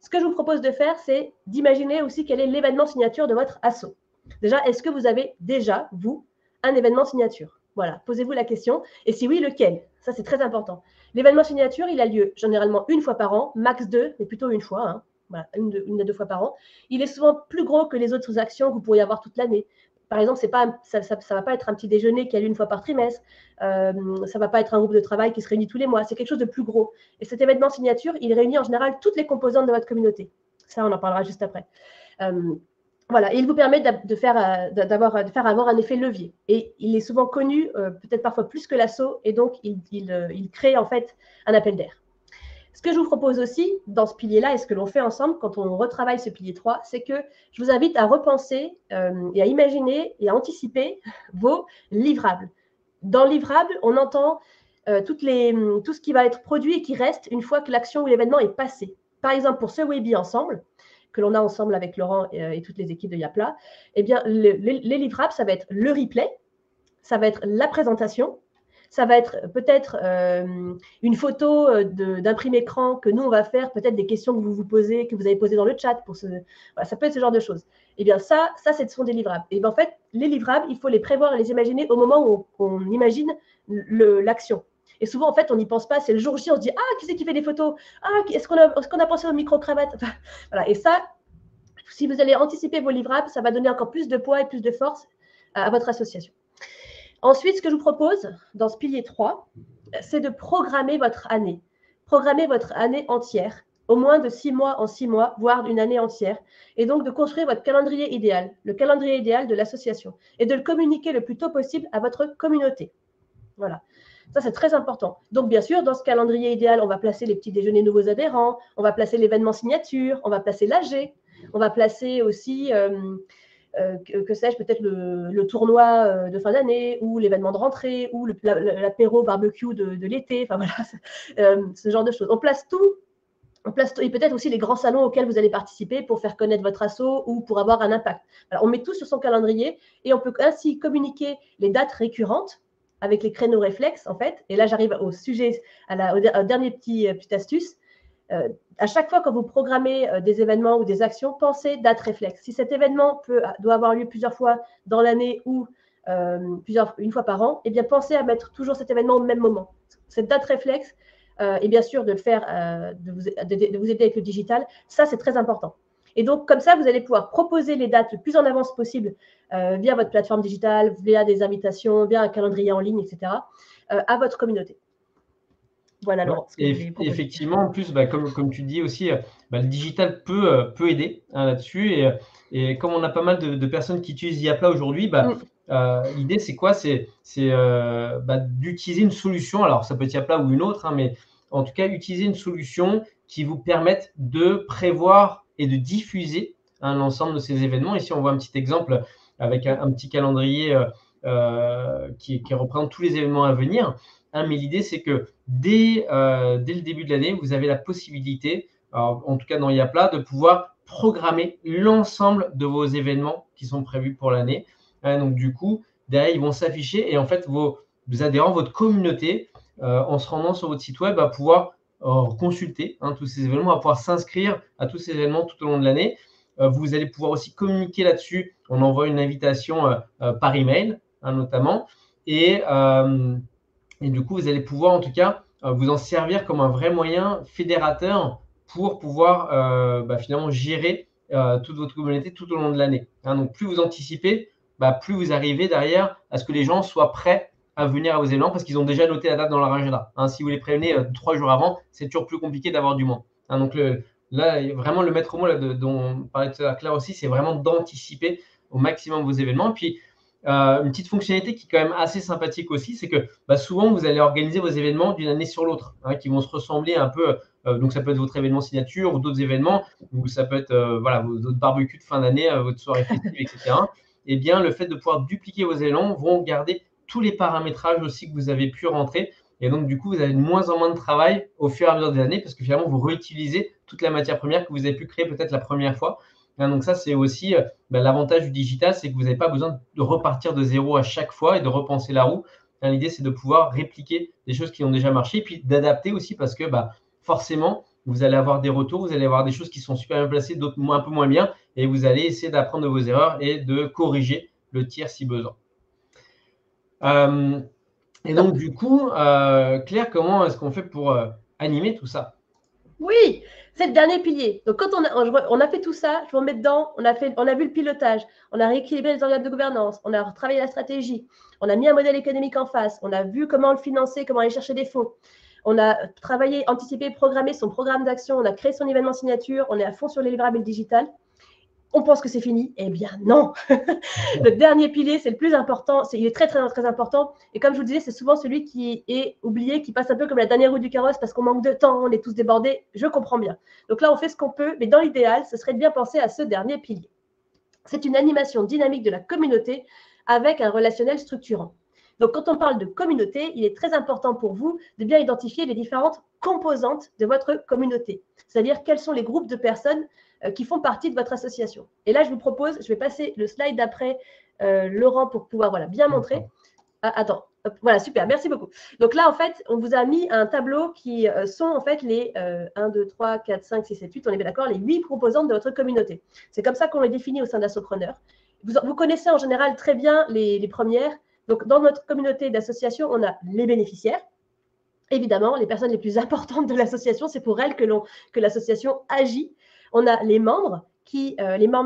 Ce que je vous propose de faire, c'est d'imaginer aussi quel est l'événement signature de votre asso. Déjà, est-ce que vous avez déjà, vous, un événement signature? Voilà, posez-vous la question. Et si oui, lequel? Ça, c'est très important. L'événement signature, il a lieu généralement 1 fois par an, max 2, mais plutôt 1 fois. Hein. Voilà, une à 2 fois par an. Il est souvent plus gros que les autres actions que vous pourriez avoir toute l'année. Par exemple, ça ne va pas être un petit déjeuner qui a lieu une fois par trimestre. Ça ne va pas être un groupe de travail qui se réunit tous les mois. C'est quelque chose de plus gros. Et cet événement signature, il réunit en général toutes les composantes de votre communauté. Ça, on en parlera juste après. Voilà, et il vous permet de faire avoir un effet levier. Et il est souvent connu, peut-être parfois plus que l'assaut, et donc il crée en fait un appel d'air. Ce que je vous propose aussi dans ce pilier-là, et ce que l'on fait ensemble quand on retravaille ce pilier 3, c'est que je vous invite à repenser et à imaginer et à anticiper vos livrables. Dans livrable, on entend tout ce qui va être produit et qui reste une fois que l'action ou l'événement est passé. Par exemple, pour ce Webi ensemble, que l'on a ensemble avec Laurent et toutes les équipes de Yapla, eh bien, les livrables, ça va être le replay, ça va être la présentation, ça va être peut-être une photo d'un prime écran que nous, on va faire, peut-être des questions que vous vous posez, que vous avez posées dans le chat. Voilà, ça peut être ce genre de choses. Eh bien, ça ce sont des livrables. Et bien, en fait, les livrables, il faut les prévoir et les imaginer au moment où on imagine l'action. Et souvent, en fait, on n'y pense pas. C'est le jour J, on se dit « Ah, qui c'est qui fait des photos? Ah, est-ce qu'on a pensé au micro-cravate ?» Voilà. Et ça, si vous allez anticiper vos livrables, ça va donner encore plus de poids et plus de force à votre association. Ensuite, ce que je vous propose dans ce pilier 3, c'est de programmer votre année. Programmer votre année entière, au moins de 6 mois en 6 mois, voire une année entière. Et donc, de construire votre calendrier idéal, le calendrier idéal de l'association. Et de le communiquer le plus tôt possible à votre communauté. Voilà. Ça, c'est très important. Donc, bien sûr, dans ce calendrier idéal, on va placer les petits déjeuners nouveaux adhérents, on va placer l'événement signature, on va placer l'AG, on va placer aussi, que sais-je, peut-être le tournoi de fin d'année ou l'événement de rentrée ou l'apéro barbecue de l'été. Enfin, voilà, ce genre de choses. On place tout. Et peut-être aussi les grands salons auxquels vous allez participer pour faire connaître votre asso ou pour avoir un impact. Alors, on met tout sur son calendrier et on peut ainsi communiquer les dates récurrentes avec les créneaux réflexes, en fait. Et là, j'arrive au sujet, au dernier petite astuce. À chaque fois, quand vous programmez des événements ou des actions, pensez date réflexe. Si cet événement doit avoir lieu plusieurs fois dans l'année ou une fois par an, eh bien, pensez à mettre toujours cet événement au même moment. Cette date réflexe, et bien sûr de le faire, de vous aider avec le digital, ça c'est très important. Et donc comme ça, vous allez pouvoir proposer les dates le plus en avance possible via votre plateforme digitale, via des invitations, via un calendrier en ligne, etc., à votre communauté. Voilà, Laurent. Effectivement, en plus, comme tu dis aussi, le digital peut aider là-dessus. Et comme on a pas mal de personnes qui utilisent Yapla aujourd'hui, l'idée, c'est quoi? C'est d'utiliser une solution. Alors, ça peut être Yapla ou une autre, mais en tout cas, utiliser une solution qui vous permette de prévoir et de diffuser l'ensemble de ces événements. Ici, on voit un petit exemple avec un petit calendrier qui représente tous les événements à venir. Mais l'idée, c'est que dès le début de l'année, vous avez la possibilité, alors, en tout cas dans Yapla, de pouvoir programmer l'ensemble de vos événements qui sont prévus pour l'année. Donc, du coup, derrière, ils vont s'afficher et en fait, vos adhérents, votre communauté, en se rendant sur votre site web, va pouvoir consulter tous ces événements, va pouvoir s'inscrire à tous ces événements tout au long de l'année. Vous allez pouvoir aussi communiquer là-dessus. On envoie une invitation par email, notamment. Et du coup, vous allez pouvoir en tout cas vous en servir comme un vrai moyen fédérateur pour pouvoir finalement gérer toute votre communauté tout au long de l'année. Donc, plus vous anticipez, plus vous arrivez derrière à ce que les gens soient prêts à venir à vos événements parce qu'ils ont déjà noté la date dans leur agenda. Si vous les prévenez 3 jours avant, c'est toujours plus compliqué d'avoir du monde. Donc, là, vraiment, le maître mot dont parlait tout à l'heure Claire aussi, c'est vraiment d'anticiper au maximum vos événements. Et puis, une petite fonctionnalité qui est quand même assez sympathique aussi, c'est que souvent, vous allez organiser vos événements d'une année sur l'autre, qui vont se ressembler un peu. Donc, ça peut être votre événement signature ou d'autres événements, ou ça peut être votre barbecue de fin d'année, votre soirée festive, etc. Et bien, le fait de pouvoir dupliquer vos événements vont garder tous les paramétrages aussi que vous avez pu rentrer. Et donc, du coup, vous avez de moins en moins de travail au fur et à mesure des années parce que finalement, vous réutilisez toute la matière première que vous avez pu créer peut-être la première fois. Donc ça, c'est aussi l'avantage du digital, c'est que vous n'avez pas besoin de repartir de zéro à chaque fois et de repenser la roue. L'idée, c'est de pouvoir répliquer des choses qui ont déjà marché et puis d'adapter aussi parce que forcément, vous allez avoir des retours, vous allez avoir des choses qui sont super bien placées, d'autres un peu moins bien et vous allez essayer d'apprendre de vos erreurs et de corriger le tir si besoin. Et donc, du coup, Claire, comment est-ce qu'on fait pour animer tout ça? Oui, C'est le dernier pilier. Donc, quand on a fait tout ça, je vous remets dedans, on a vu le pilotage, on a rééquilibré les organes de gouvernance, on a retravaillé la stratégie, on a mis un modèle économique en face, on a vu comment le financer, comment aller chercher des fonds. On a travaillé, anticipé, programmé son programme d'action, on a créé son événement signature, on est à fond sur les livrables digital. On pense que c'est fini. Eh bien, non. Le dernier pilier, c'est le plus important. Il est très, très, très important. Et comme je vous le disais, c'est souvent celui qui est oublié, qui passe un peu comme la dernière roue du carrosse parce qu'on manque de temps, on est tous débordés. Je comprends bien. Donc là, on fait ce qu'on peut. Mais dans l'idéal, ce serait de bien penser à ce dernier pilier. C'est une animation dynamique de la communauté avec un relationnel structurant. Donc, quand on parle de communauté, il est très important pour vous de bien identifier les différentes composantes de votre communauté. C'est-à-dire quels sont les groupes de personnes qui font partie de votre association. Et là, je vous propose, je vais passer le slide d'après, Laurent, pour pouvoir bien montrer. Ah, attends, hop, voilà, super, merci beaucoup. Donc là, en fait, on vous a mis un tableau qui sont en fait les 1, 2, 3, 4, 5, 6, 7, 8, on est bien d'accord, les 8 composantes de votre communauté. C'est comme ça qu'on les définit au sein d'Assopreneur. Vous connaissez en général très bien les premières. Donc, dans notre communauté d'association, on a les bénéficiaires. Évidemment, les personnes les plus importantes de l'association, c'est pour elles que l'association agit. On a les membres,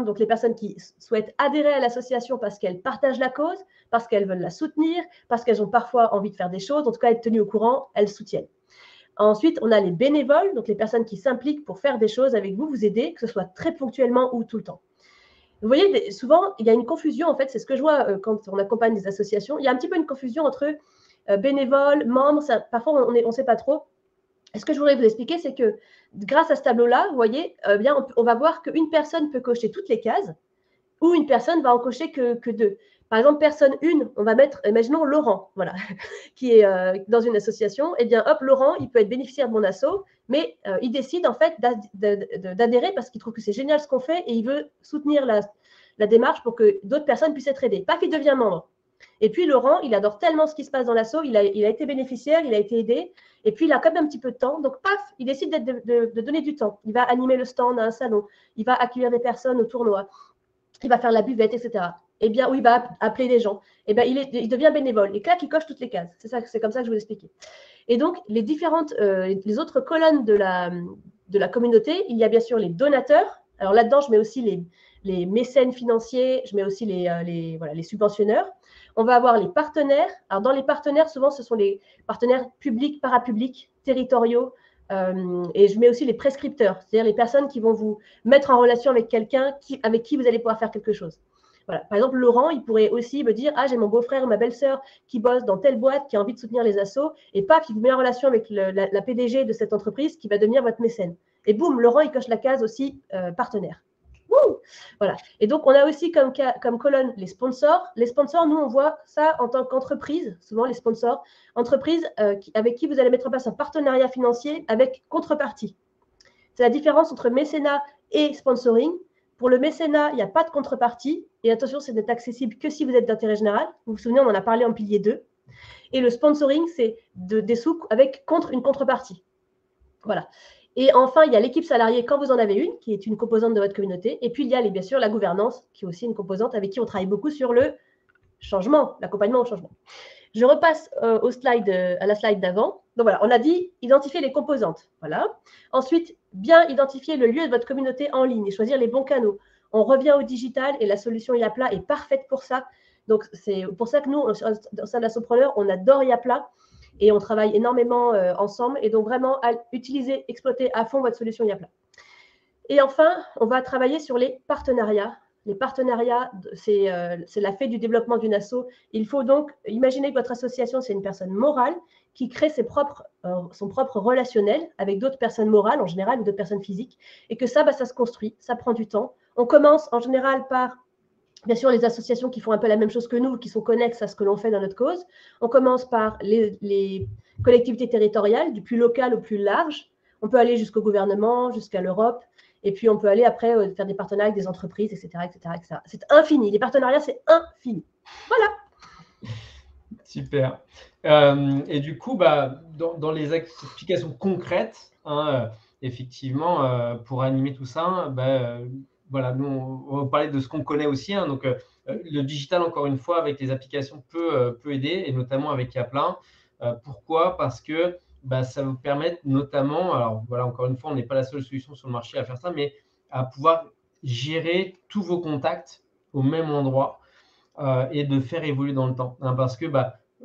donc les personnes qui souhaitent adhérer à l'association parce qu'elles partagent la cause, parce qu'elles veulent la soutenir, parce qu'elles ont parfois envie de faire des choses, en tout cas être tenues au courant, elles soutiennent. Ensuite, on a les bénévoles, donc les personnes qui s'impliquent pour faire des choses avec vous, vous aider, que ce soit très ponctuellement ou tout le temps. Vous voyez, souvent, il y a une confusion, en fait, c'est ce que je vois quand on accompagne des associations. Il y a un petit peu une confusion entre bénévoles, membres, parfois on ne sait pas trop. Et ce que je voudrais vous expliquer, c'est que grâce à ce tableau-là, vous voyez, on va voir qu'une personne peut cocher toutes les cases ou une personne va en cocher que 2. Par exemple, personne 1, on va mettre, imaginons Laurent, voilà, qui est dans une association. Eh bien, hop, Laurent, il peut être bénéficiaire de mon asso, mais il décide en fait d'adhérer parce qu'il trouve que c'est génial ce qu'on fait et il veut soutenir la démarche pour que d'autres personnes puissent être aidées. Paf, il devient membre. Et puis Laurent, il adore tellement ce qui se passe dans l'asso, il a été bénéficiaire, il a été aidé, et puis il a quand même un petit peu de temps, donc paf, il décide de donner du temps. Il va animer le stand à un salon, il va accueillir des personnes au tournoi, il va faire la buvette, etc. Eh bien, oui, il va appeler des gens. Eh bien, il devient bénévole. Et clac, il coche toutes les cases. C'est comme ça que je vous expliquais. Et donc, les autres colonnes de la communauté, il y a bien sûr les donateurs. Alors là-dedans, je mets aussi les mécènes financiers, je mets aussi les subventionneurs. On va avoir les partenaires. Alors, dans les partenaires, souvent, ce sont les partenaires publics, parapublics, territoriaux. Et je mets aussi les prescripteurs, c'est-à-dire les personnes qui vont vous mettre en relation avec quelqu'un avec qui vous allez pouvoir faire quelque chose. Voilà. Par exemple, Laurent, il pourrait aussi me dire « Ah, j'ai mon beau-frère ou ma belle-sœur qui bosse dans telle boîte, qui a envie de soutenir les assos. » Et paf, il vous met en relation avec la PDG de cette entreprise qui va devenir votre mécène. Et boum, Laurent, il coche la case aussi partenaire. Wouh, voilà. Et donc, on a aussi comme colonne les sponsors. Les sponsors, nous, on voit ça en tant qu'entreprise, souvent les sponsors, entreprises avec qui vous allez mettre en place un partenariat financier avec contrepartie. C'est la différence entre mécénat et sponsoring. Pour le mécénat, il n'y a pas de contrepartie. Et attention, c'est n'est accessible que si vous êtes d'intérêt général. Vous vous souvenez, on en a parlé en pilier 2. Et le sponsoring, c'est des sous contre une contrepartie. Voilà. Et enfin, il y a l'équipe salariée quand vous en avez une, qui est une composante de votre communauté. Et puis, il y a bien sûr la gouvernance, qui est aussi une composante avec qui on travaille beaucoup sur le changement, l'accompagnement au changement. Je repasse à la slide d'avant. Donc voilà, on a dit identifier les composantes. Voilà. Ensuite, bien identifier le lieu de votre communauté en ligne et choisir les bons canaux. On revient au digital et la solution Yapla est parfaite pour ça. Donc, c'est pour ça que nous, au sein d'Assopreneur, on adore Yapla et on travaille énormément ensemble. Et donc, vraiment, utiliser, exploiter à fond votre solution Yapla. Et enfin, on va travailler sur les partenariats. Les partenariats, c'est la fée du développement d'une asso. Il faut donc imaginer que votre association, c'est une personne morale qui crée son propre relationnel avec d'autres personnes morales en général ou d'autres personnes physiques. Et que ça se construit, ça prend du temps. On commence en général par, bien sûr, les associations qui font un peu la même chose que nous, qui sont connexes à ce que l'on fait dans notre cause. On commence par les collectivités territoriales, du plus local au plus large. On peut aller jusqu'au gouvernement, jusqu'à l'Europe. Et puis, on peut aller après faire des partenariats avec des entreprises, etc., etc., etc. C'est infini. Les partenariats, c'est infini. Voilà. Super. Et du coup, dans les applications concrètes, effectivement, pour animer tout ça, voilà, nous, on va parler de ce qu'on connaît aussi. Donc, le digital, encore une fois, avec les applications peut aider, et notamment avec Yapla. Pourquoi? Parce que ça va vous permettre notamment, alors voilà, encore une fois, on n'est pas la seule solution sur le marché à faire ça, mais à pouvoir gérer tous vos contacts au même endroit et de faire évoluer dans le temps. Parce que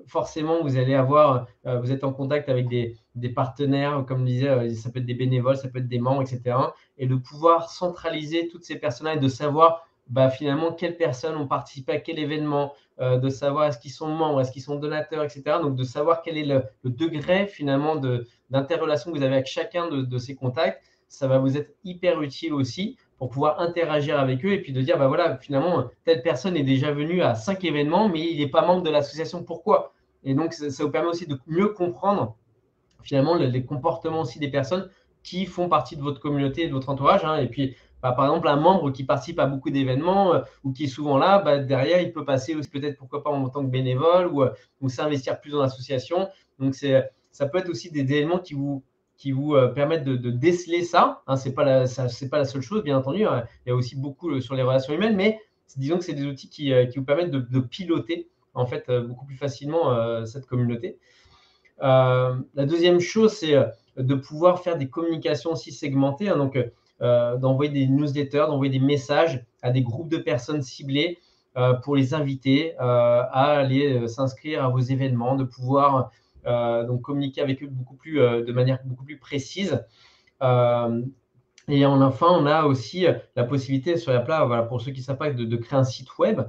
forcément, vous allez avoir, vous êtes en contact avec des partenaires, comme je disais, ça peut être des bénévoles, ça peut être des membres, etc. Et de pouvoir centraliser toutes ces personnes-là et de savoir finalement quelles personnes ont participé à quel événement, de savoir est-ce qu'ils sont membres, est-ce qu'ils sont donateurs, etc. Donc de savoir quel est le degré finalement d'interrelation que vous avez avec chacun de ces contacts, ça va vous être hyper utile aussi pour pouvoir interagir avec eux et puis de dire, voilà, finalement, telle personne est déjà venue à 5 événements, mais il n'est pas membre de l'association. Pourquoi? Et donc, ça vous permet aussi de mieux comprendre finalement les comportements aussi des personnes qui font partie de votre communauté et de votre entourage. Et puis, par exemple, un membre qui participe à beaucoup d'événements ou qui est souvent là, derrière, il peut passer aussi peut-être, pourquoi pas, en tant que bénévole ou s'investir plus dans l'association. Donc, ça peut être aussi des éléments qui vous permettent de déceler ça. Ce n'est pas la seule chose, bien entendu. Il y a aussi beaucoup sur les relations humaines, mais disons que c'est des outils qui vous permettent de piloter en fait beaucoup plus facilement cette communauté. La deuxième chose, c'est de pouvoir faire des communications aussi segmentées, donc d'envoyer des newsletters, d'envoyer des messages à des groupes de personnes ciblées pour les inviter à aller s'inscrire à vos événements, de pouvoir donc communiquer avec eux de manière beaucoup plus précise. Et enfin, on a aussi la possibilité sur Yapla, voilà, pour ceux qui ne savent pas, de créer un site web.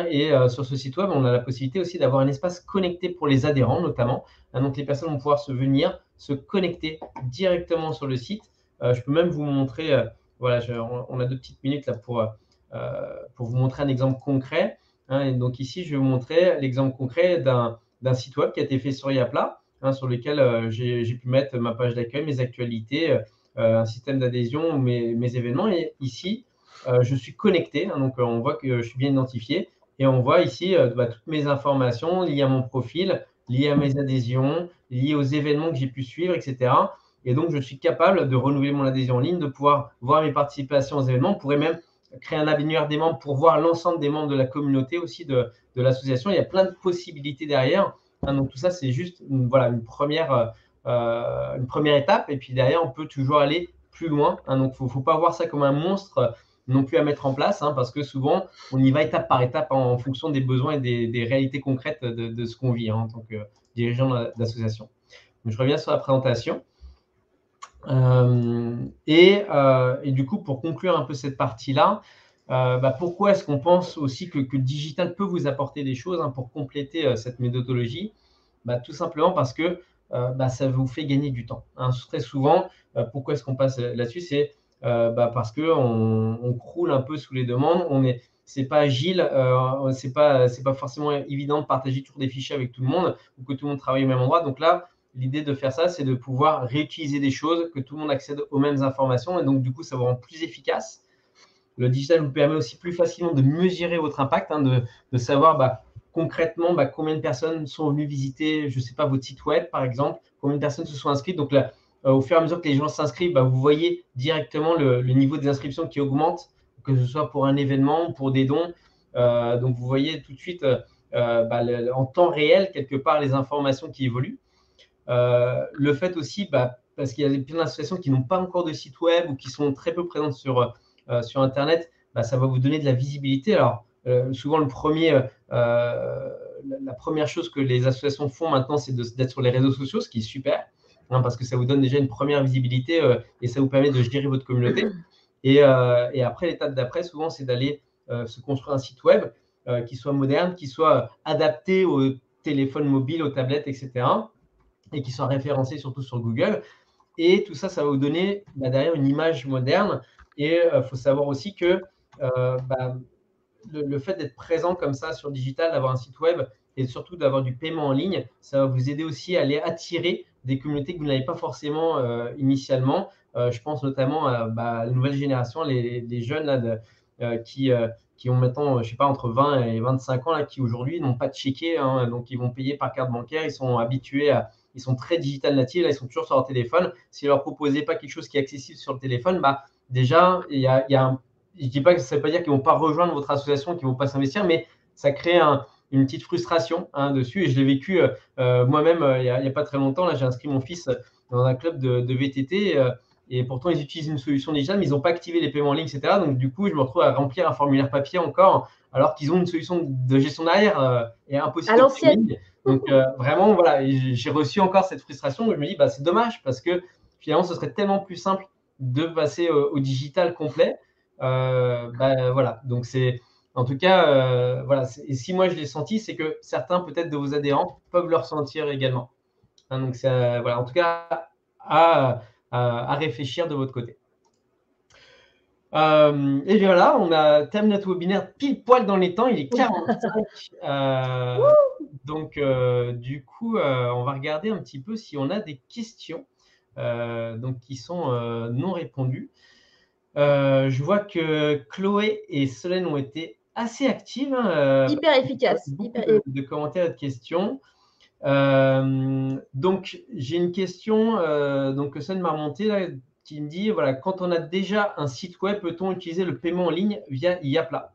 Et sur ce site web, on a la possibilité aussi d'avoir un espace connecté pour les adhérents, notamment. Donc, les personnes vont pouvoir se connecter directement sur le site. Je peux même vous montrer, voilà, on a 2 petites minutes là pour vous montrer un exemple concret. Et donc ici, je vais vous montrer l'exemple concret d'un site web qui a été fait sur Yapla, sur lequel j'ai pu mettre ma page d'accueil, mes actualités, un système d'adhésion, mes événements. Et ici, je suis connecté, donc on voit que je suis bien identifié. Et on voit ici toutes mes informations liées à mon profil, liées à mes adhésions, liées aux événements que j'ai pu suivre, etc. Et donc, je suis capable de renouveler mon adhésion en ligne, de pouvoir voir mes participations aux événements. On pourrait même créer un annuaire des membres pour voir l'ensemble des membres de la communauté aussi de l'association. Il y a plein de possibilités derrière. Donc, tout ça, c'est juste une première étape. Et puis derrière, on peut toujours aller plus loin. Donc, il ne faut pas voir ça comme un monstre non plus à mettre en place, parce que souvent, on y va étape par étape en fonction des besoins et des réalités concrètes de ce qu'on vit en tant que dirigeant d'association. Je reviens sur la présentation. Et du coup, pour conclure un peu cette partie-là, pourquoi est-ce qu'on pense aussi que le digital peut vous apporter des choses pour compléter cette méthodologie? Tout simplement parce que ça vous fait gagner du temps. Très souvent, pourquoi est-ce qu'on passe là-dessus? C'est parce qu'on croule un peu sous les demandes. C'est pas agile, c'est pas forcément évident de partager toujours des fichiers avec tout le monde ou que tout le monde travaille au même endroit. Donc là, l'idée de faire ça, c'est de pouvoir réutiliser des choses, que tout le monde accède aux mêmes informations. Et donc, du coup, ça vous rend plus efficace. Le digital vous permet aussi plus facilement de mesurer votre impact, de savoir concrètement combien de personnes sont venues visiter, je ne sais pas, votre site web, par exemple, combien de personnes se sont inscrites. Donc là, au fur et à mesure que les gens s'inscrivent, vous voyez directement le niveau des inscriptions qui augmente, que ce soit pour un événement ou pour des dons. Donc, vous voyez tout de suite en temps réel, quelque part, les informations qui évoluent. Le fait aussi, parce qu'il y a plein d'associations qui n'ont pas encore de site web ou qui sont très peu présentes sur Internet, ça va vous donner de la visibilité. Alors, souvent, la première chose que les associations font maintenant, c'est d'être sur les réseaux sociaux, ce qui est super, parce que ça vous donne déjà une première visibilité et ça vous permet de gérer votre communauté. Et après, l'étape d'après, souvent, c'est d'aller se construire un site web qui soit moderne, qui soit adapté aux téléphones mobiles, aux tablettes, etc., et qui soit référencé surtout sur Google. Et tout ça, ça va vous donner derrière une image moderne. Et il faut savoir aussi que le fait d'être présent comme ça sur le digital, d'avoir un site web et surtout d'avoir du paiement en ligne, ça va vous aider aussi à aller attirer des communautés que vous n'avez pas forcément initialement. Je pense notamment à la nouvelle génération, les jeunes là, qui ont maintenant, je sais pas, entre 20 et 25 ans, là, qui aujourd'hui n'ont pas de chéquier, donc ils vont payer par carte bancaire, ils sont habitués ils sont très digital natifs, là, ils sont toujours sur leur téléphone. Si vous leur proposez pas quelque chose qui est accessible sur le téléphone, déjà, il y a je dis pas que ça ne veut pas dire qu'ils vont pas rejoindre votre association, qu'ils vont pas s'investir, mais ça crée une petite frustration dessus. Et je l'ai vécu moi-même il n'y a pas très longtemps. Là, j'ai inscrit mon fils dans un club de VTT. Et pourtant, ils utilisent une solution digitale, mais ils n'ont pas activé les paiements en ligne, etc. Donc, du coup, je me retrouve à remplir un formulaire papier encore, alors qu'ils ont une solution de gestion derrière et impossible À de payer en l'ancienne. ligne. Donc, vraiment, voilà, j'ai reçu encore cette frustration où je me dis, c'est dommage parce que finalement, ce serait tellement plus simple de passer au digital complet. Voilà, donc c'est en tout cas, voilà. Et si moi je l'ai senti, c'est que certains peut-être de vos adhérents peuvent le ressentir également. Donc, voilà, en tout cas, à réfléchir de votre côté. Et bien voilà, on a terminé notre webinaire pile poil dans les temps, il est 45. Donc, du coup, on va regarder un petit peu si on a des questions donc, qui sont non répondues. Je vois que Chloé et Solène ont été assez actives. Hyper efficace. Beaucoup de commentaires et de questions. Donc, j'ai une question donc, que Solène m'a remontée là, qui me dit, voilà, quand on a déjà un site web, peut-on utiliser le paiement en ligne via Yapla?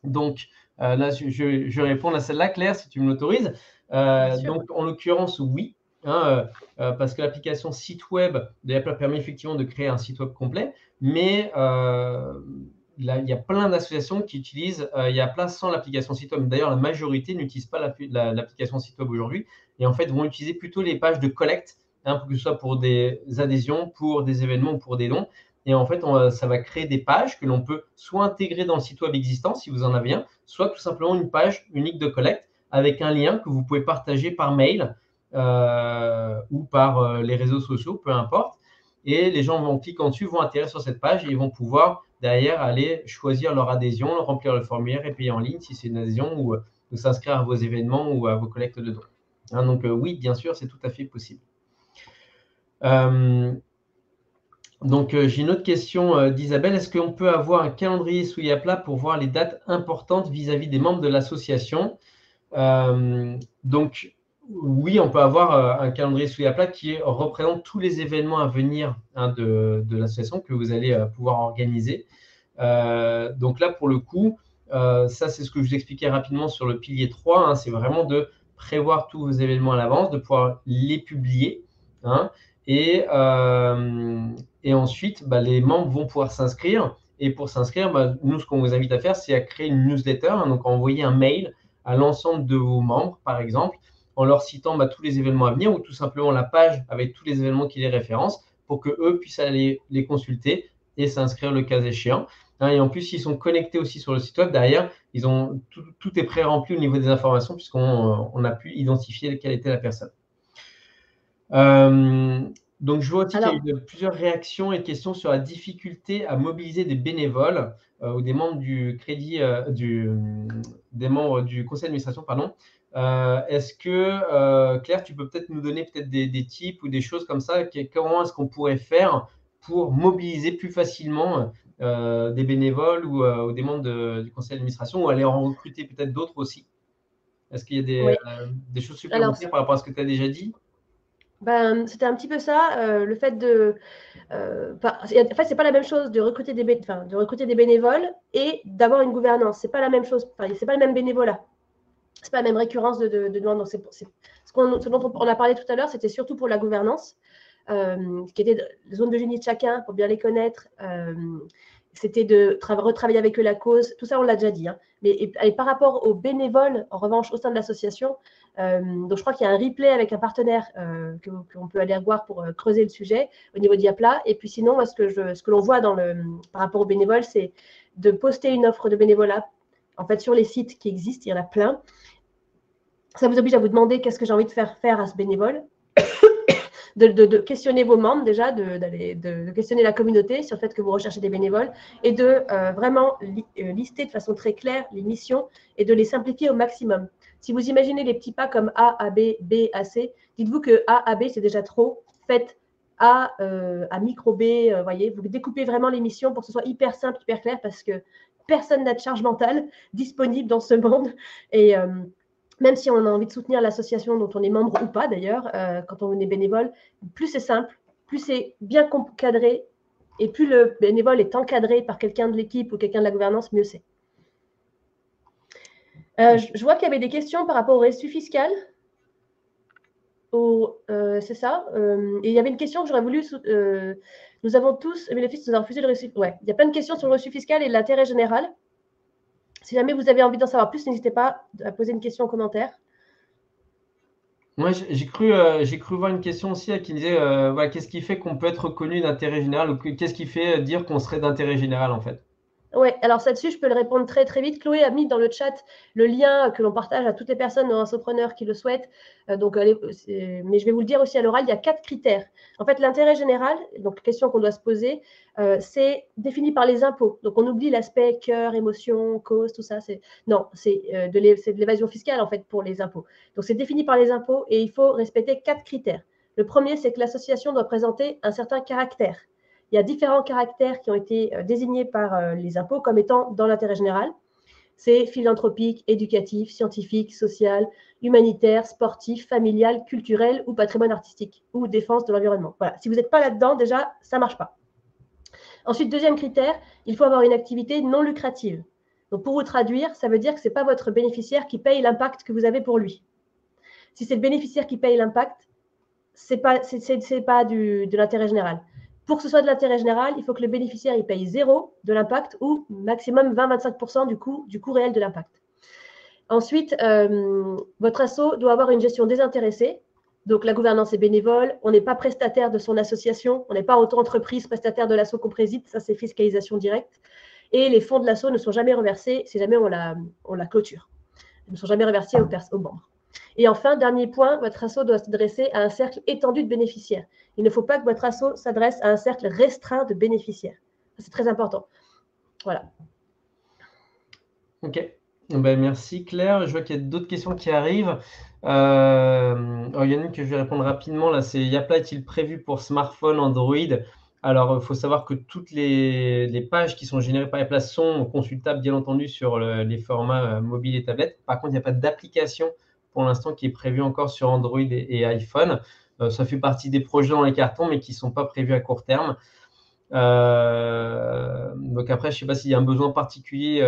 Donc, là, je réponds à celle-là, Claire, si tu me l'autorises. Donc, en l'occurrence, oui, parce que l'application site web de Yapla permet effectivement de créer un site web complet, mais là, il y a plein d'associations qui utilisent Yapla sans l'application site web. D'ailleurs, la majorité n'utilise pas l'application site web aujourd'hui et en fait vont utiliser plutôt les pages de collecte, que ce soit pour des adhésions, pour des événements ou pour des dons. Et en fait, ça va créer des pages que l'on peut soit intégrer dans le site web existant, si vous en avez un, soit tout simplement une page unique de collecte avec un lien que vous pouvez partager par mail ou par les réseaux sociaux, peu importe. Et les gens vont cliquer dessus, vont atterrir sur cette page et ils vont pouvoir derrière aller choisir leur adhésion, remplir le formulaire et payer en ligne si c'est une adhésion ou s'inscrire à vos événements ou à vos collectes de dons. Donc oui, bien sûr, c'est tout à fait possible. Donc, j'ai une autre question d'Isabelle. Est-ce qu'on peut avoir un calendrier sous Yapla pour voir les dates importantes vis-à-vis des membres de l'association? Donc, oui, on peut avoir un calendrier sous Yapla qui représente tous les événements à venir de l'association que vous allez pouvoir organiser. Donc là, pour le coup, ça, c'est ce que je vous expliquais rapidement sur le pilier 3. C'est vraiment de prévoir tous vos événements à l'avance, de pouvoir les publier. Et ensuite, les membres vont pouvoir s'inscrire. Et pour s'inscrire, nous, ce qu'on vous invite à faire, c'est à créer une newsletter, donc à envoyer un mail à l'ensemble de vos membres, par exemple, en leur citant tous les événements à venir ou tout simplement la page avec tous les événements qui les référencent pour qu'eux puissent aller les consulter et s'inscrire le cas échéant. Et en plus, s'ils sont connectés aussi sur le site web, derrière, tout est pré-rempli au niveau des informations puisqu'on a pu identifier quelle était la personne. Donc, je vois aussi qu'il y a eu plusieurs réactions et questions sur la difficulté à mobiliser des bénévoles ou des membres du des membres du conseil d'administration, pardon. Est-ce que, Claire, tu peux peut-être nous donner peut-être des tips ou des choses comme ça? Comment est-ce qu'on pourrait faire pour mobiliser plus facilement des bénévoles ou des membres du conseil d'administration ou aller en recruter peut-être d'autres aussi? Est-ce qu'il y a des choses supplémentaires par rapport à ce que tu as déjà dit? C'était un petit peu ça, le fait de... en fait, c'est pas la même chose de recruter des bénévoles et d'avoir une gouvernance. C'est pas la même chose. C'est pas le même bénévolat. C'est pas la même récurrence de demande. Donc, ce dont on a parlé tout à l'heure, c'était surtout pour la gouvernance, qui était les zones de génie de chacun, pour bien les connaître. C'était de retravailler avec eux la cause. Tout ça, on l'a déjà dit. Mais par rapport aux bénévoles, en revanche, au sein de l'association, donc je crois qu'il y a un replay avec un partenaire qu'on peut aller voir pour creuser le sujet au niveau d'Yapla. Et puis sinon, moi, ce que l'on voit par rapport aux bénévoles, c'est de poster une offre de bénévolat en fait sur les sites qui existent. Il y en a plein. Ça vous oblige à vous demander qu'est-ce que j'ai envie de faire à ce bénévole. De questionner vos membres déjà, de questionner la communauté sur le fait que vous recherchez des bénévoles et de vraiment lister de façon très claire les missions et de les simplifier au maximum. Si vous imaginez les petits pas comme A à B, B à C, dites-vous que A à B, c'est déjà trop. Faites A à micro B, voyez, vous découpez vraiment les missions pour que ce soit hyper simple, hyper clair, parce que personne n'a de charge mentale disponible dans ce monde. Et même si on a envie de soutenir l'association dont on est membre ou pas d'ailleurs, quand on est bénévole, plus c'est simple, plus c'est bien cadré, et plus le bénévole est encadré par quelqu'un de l'équipe ou quelqu'un de la gouvernance, mieux c'est. Je vois qu'il y avait des questions par rapport au reçu fiscal. C'est ça. Et il y avait une question que j'aurais voulu. Nous avons tous, mais les fils nous avons refusé le reçu. Ouais, il y a plein de questions sur le reçu fiscal et l'intérêt général. Si jamais vous avez envie d'en savoir plus, n'hésitez pas à poser une question en commentaire. Moi, j'ai cru voir une question aussi qui disait voilà, qu'est-ce qui fait qu'on peut être reconnu d'intérêt général ou qu'est-ce qui fait dire qu'on serait d'intérêt général en fait? Ouais, alors ça dessus, je peux le répondre très très vite. Chloé a mis dans le chat le lien que l'on partage à toutes les personnes dans Infopreneur qui le souhaitent. Mais je vais vous le dire aussi à l'oral, il y a 4 critères. En fait, l'intérêt général, donc question qu'on doit se poser, c'est défini par les impôts. Donc on oublie l'aspect cœur, émotion, cause, tout ça. Non, c'est de l'évasion fiscale en fait pour les impôts. Donc c'est défini par les impôts et il faut respecter 4 critères. Le premier, c'est que l'association doit présenter un certain caractère. Il y a différents caractères qui ont été désignés par les impôts comme étant dans l'intérêt général. C'est philanthropique, éducatif, scientifique, social, humanitaire, sportif, familial, culturel ou patrimoine artistique ou défense de l'environnement. Voilà. Si vous n'êtes pas là-dedans, déjà, ça ne marche pas. Ensuite, deuxième critère, il faut avoir une activité non lucrative. Donc, pour vous traduire, ça veut dire que ce n'est pas votre bénéficiaire qui paye l'impact que vous avez pour lui. Si c'est le bénéficiaire qui paye l'impact, ce n'est pas de l'intérêt général. Pour que ce soit de l'intérêt général, il faut que le bénéficiaire il paye 0 de l'impact ou maximum 20-25% du coût réel de l'impact. Ensuite, votre asso doit avoir une gestion désintéressée. Donc, la gouvernance est bénévole. On n'est pas prestataire de son association. On n'est pas auto-entreprise prestataire de l'asso qu'on préside. Ça, c'est fiscalisation directe. Et les fonds de l'asso ne sont jamais reversés si jamais on la clôture. Ils ne sont jamais reversés aux membres. Et enfin, dernier point, votre asso doit s'adresser à un cercle étendu de bénéficiaires. Il ne faut pas que votre asso s'adresse à un cercle restreint de bénéficiaires. C'est très important. Voilà. Ok. Ben, merci Claire. Je vois qu'il y a d'autres questions qui arrivent. Il y en a une que je vais répondre rapidement. Là, c'est Yapla est-il prévu pour smartphone, Android? Alors, il faut savoir que toutes les pages qui sont générées par Yapla sont consultables, bien entendu, sur les formats mobile et tablette. Par contre, il n'y a pas d'application pour l'instant qui est prévue encore sur Android et iPhone. Ça fait partie des projets dans les cartons, mais qui ne sont pas prévus à court terme. Donc après, je ne sais pas s'il y a un besoin particulier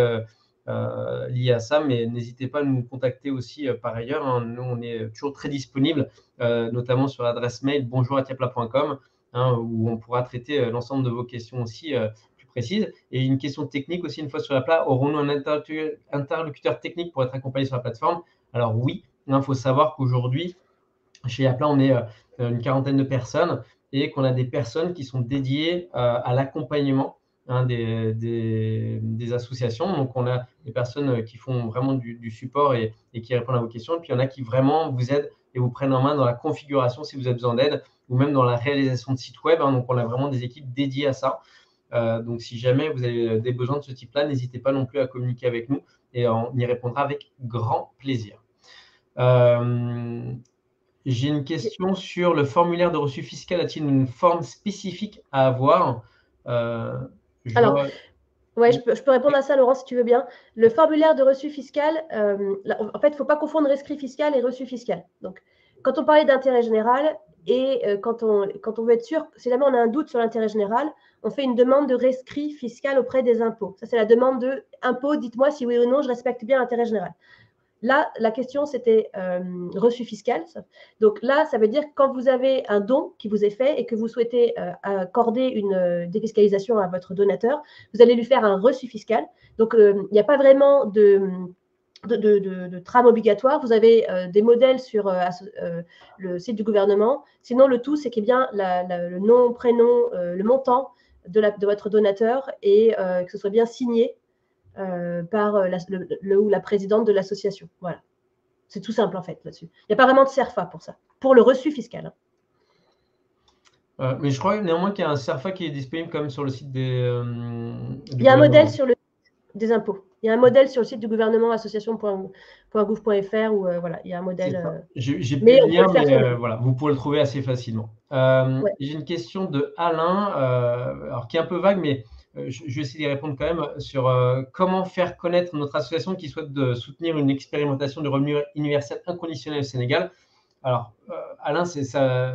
lié à ça, mais n'hésitez pas à nous contacter aussi par ailleurs. Hein. Nous, on est toujours très disponible, notamment sur l'adresse mail bonjour@yapla.com, hein, où on pourra traiter l'ensemble de vos questions aussi plus précises. Et une question technique aussi, une fois sur Yapla, aurons-nous un interlocuteur technique pour être accompagné sur la plateforme? Alors oui, il faut savoir qu'aujourd'hui, chez Yapla, on est une quarantaine de personnes et qu'on a des personnes qui sont dédiées à l'accompagnement des associations. Donc, on a des personnes qui font vraiment du support et qui répondent à vos questions. Et puis, il y en a qui vraiment vous aident et vous prennent en main dans la configuration si vous avez besoin d'aide ou même dans la réalisation de sites web. Donc, on a vraiment des équipes dédiées à ça. Donc, si jamais vous avez des besoins de ce type-là, n'hésitez pas non plus à communiquer avec nous et on y répondra avec grand plaisir. J'ai une question sur le formulaire de reçu fiscal. A-t-il une forme spécifique à avoir? Alors, ouais, je peux répondre à ça, Laurent, si tu veux bien. Le formulaire de reçu fiscal, en fait, il ne faut pas confondre rescrit fiscal et reçu fiscal. Donc, quand on parlait d'intérêt général et quand on veut être sûr, si jamais on a un doute sur l'intérêt général, on fait une demande de rescrit fiscal auprès des impôts. Ça, c'est la demande de impôt. Dites-moi si oui ou non je respecte bien l'intérêt général. Là, la question, c'était reçu fiscal. Donc là, ça veut dire que quand vous avez un don qui vous est fait et que vous souhaitez accorder une défiscalisation à votre donateur, vous allez lui faire un reçu fiscal. Donc, il n'y a pas vraiment de trame obligatoire. Vous avez des modèles sur le site du gouvernement. Sinon, le tout, c'est qu'il y ait bien le nom, prénom, le montant de votre donateur et que ce soit bien signé par le ou la présidente de l'association. Voilà. C'est tout simple en fait là-dessus. Il n'y a pas vraiment de CERFA pour ça, pour le reçu fiscal. Mais je crois néanmoins qu'il y a un CERFA qui est disponible quand même sur le site du Il y a un modèle sur le des impôts. Il y a un modèle sur le site du gouvernement, association.gouv.fr, où voilà, il y a un modèle. J'ai plus le lien, mais voilà, vous pouvez le trouver assez facilement. Ouais. J'ai une question de Alain, alors qui est un peu vague, mais je vais essayer d'y répondre quand même sur comment faire connaître notre association qui souhaite soutenir une expérimentation du revenu universel inconditionnel au Sénégal. Alors, Alain,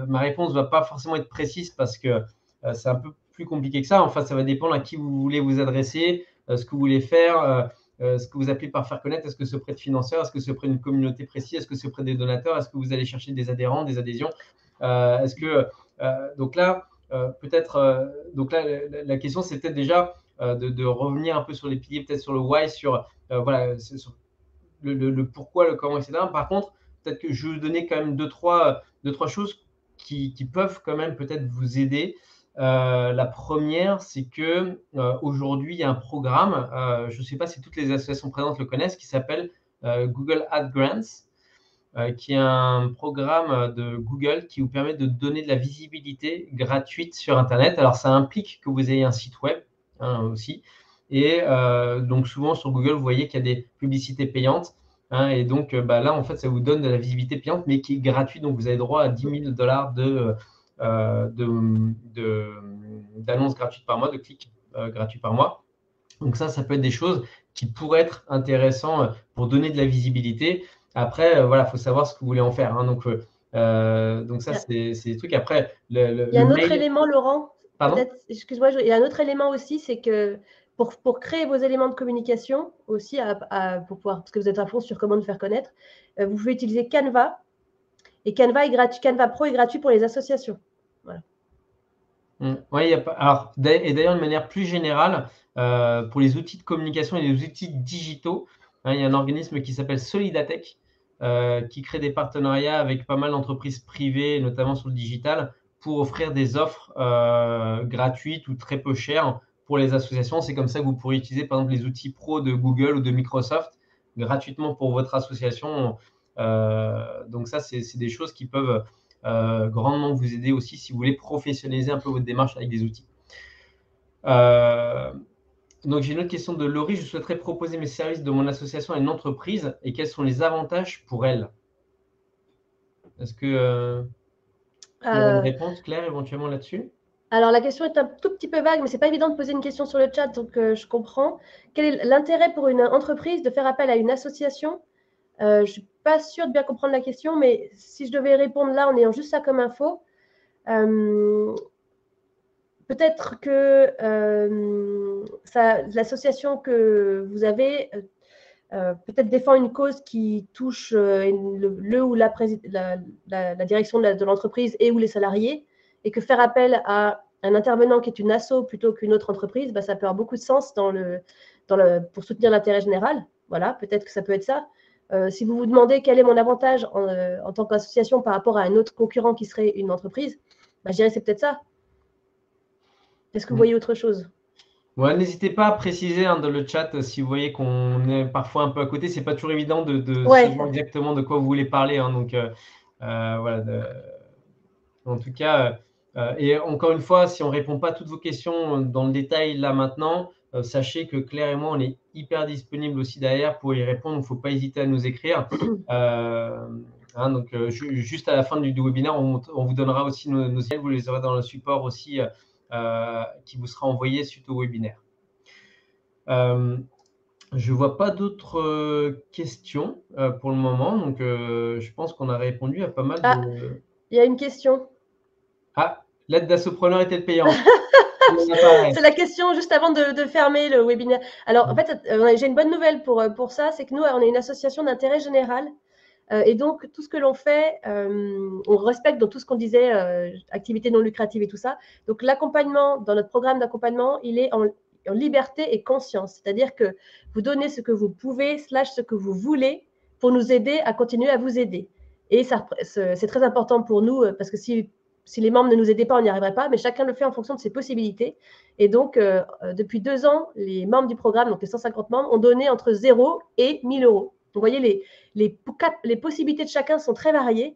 ma réponse ne va pas forcément être précise parce que c'est un peu plus compliqué que ça. Enfin, ça va dépendre à qui vous voulez vous adresser, ce que vous voulez faire. ce que vous appelez par faire connaître. Est-ce que c'est auprès de financeurs? Est-ce que c'est auprès d'une communauté précise? Est-ce que c'est auprès des donateurs? Est-ce que vous allez chercher des adhérents, des adhésions? Donc là, peut-être, donc là, la question, c'est peut-être déjà de revenir un peu sur les piliers, peut-être sur le why, sur voilà, sur le pourquoi, le comment, etc. Par contre, peut-être que je vais vous donner quand même deux, trois choses qui peuvent quand même peut-être vous aider. La première, c'est que aujourd'hui, il y a un programme, je ne sais pas si toutes les associations présentes le connaissent, qui s'appelle Google Ad Grants, qui est un programme de Google qui vous permet de donner de la visibilité gratuite sur Internet. Alors, ça implique que vous ayez un site web aussi. Et donc, souvent sur Google, vous voyez qu'il y a des publicités payantes. Et donc, là, en fait, ça vous donne de la visibilité payante, mais qui est gratuite. Donc, vous avez droit à 10 000 $ d'annonces gratuites par mois, de clics gratuits par mois. Donc ça peut être des choses qui pourraient être intéressantes pour donner de la visibilité. Après, voilà, il faut savoir ce que vous voulez en faire. Donc ça, c'est des trucs. Après, il y a un autre élément, Laurent. Pardon ? Excuse-moi, il y a un autre élément aussi, c'est que pour créer vos éléments de communication aussi, pour pouvoir, parce que vous êtes à fond sur comment nous faire connaître, vous pouvez utiliser Canva. Et Canva est gratuit. Canva Pro est gratuit pour les associations. Voilà. Oui, alors, et d'ailleurs, de manière plus générale, pour les outils de communication et les outils digitaux, il y a un organisme qui s'appelle Solidatech, qui crée des partenariats avec pas mal d'entreprises privées, notamment sur le digital, pour offrir des offres gratuites ou très peu chères pour les associations. C'est comme ça que vous pourrez utiliser, par exemple, les outils pro de Google ou de Microsoft gratuitement pour votre association. Donc ça, c'est des choses qui peuvent grandement vous aider aussi si vous voulez professionnaliser un peu votre démarche avec des outils. Donc j'ai une autre question de Laurie. Je souhaiterais proposer mes services de mon association à une entreprise et quels sont les avantages pour elle? Est-ce que vous avez une réponse claire éventuellement là-dessus? Alors la question est un tout petit peu vague, mais c'est pas évident de poser une question sur le chat, donc je comprends. Quel est l'intérêt pour une entreprise de faire appel à une association? Je ne suis pas sûre de bien comprendre la question, mais si je devais répondre là en ayant juste ça comme info, peut-être que l'association que vous avez peut-être défend une cause qui touche le ou la direction de l'entreprise et ou les salariés, et que faire appel à un intervenant qui est une asso plutôt qu'une autre entreprise, ça peut avoir beaucoup de sens pour soutenir l'intérêt général. Voilà, peut-être que ça peut être ça. Si vous vous demandez quel est mon avantage en tant qu'association par rapport à un autre concurrent qui serait une entreprise, je dirais c'est peut-être ça. Est-ce que vous voyez autre chose? Ouais, n'hésitez pas à préciser dans le chat si vous voyez qu'on est parfois un peu à côté. C'est pas toujours évident de savoir exactement de quoi vous voulez parler. Donc voilà. En tout cas, et encore une fois, si on répond pas à toutes vos questions dans le détail là maintenant, sachez que Claire et moi, on est hyper disponible aussi derrière pour y répondre. Il ne faut pas hésiter à nous écrire. Donc juste à la fin du webinaire, on vous donnera aussi nos emails. Vous les aurez dans le support aussi qui vous sera envoyé suite au webinaire. Je ne vois pas d'autres questions pour le moment, donc je pense qu'on a répondu à pas mal de… Il y a une question. L'aide d'assopreneur est-elle payante? C'est la question juste avant de fermer le webinaire. Alors, en fait, j'ai une bonne nouvelle pour ça, c'est que nous, on est une association d'intérêt général. Et donc, tout ce que l'on fait, on respecte dans tout ce qu'on disait, activités non lucratives et tout ça. Donc, l'accompagnement, dans notre programme d'accompagnement, il est en liberté et conscience. C'est-à-dire que vous donnez ce que vous pouvez, ce que vous voulez, pour nous aider à continuer à vous aider. Et c'est très important pour nous, parce que si les membres ne nous aidaient pas, on n'y arriverait pas, mais chacun le fait en fonction de ses possibilités. Et donc, depuis 2 ans, les membres du programme, donc les 150 membres, ont donné entre 0 et 1 000 euros. Donc, vous voyez, les possibilités de chacun sont très variées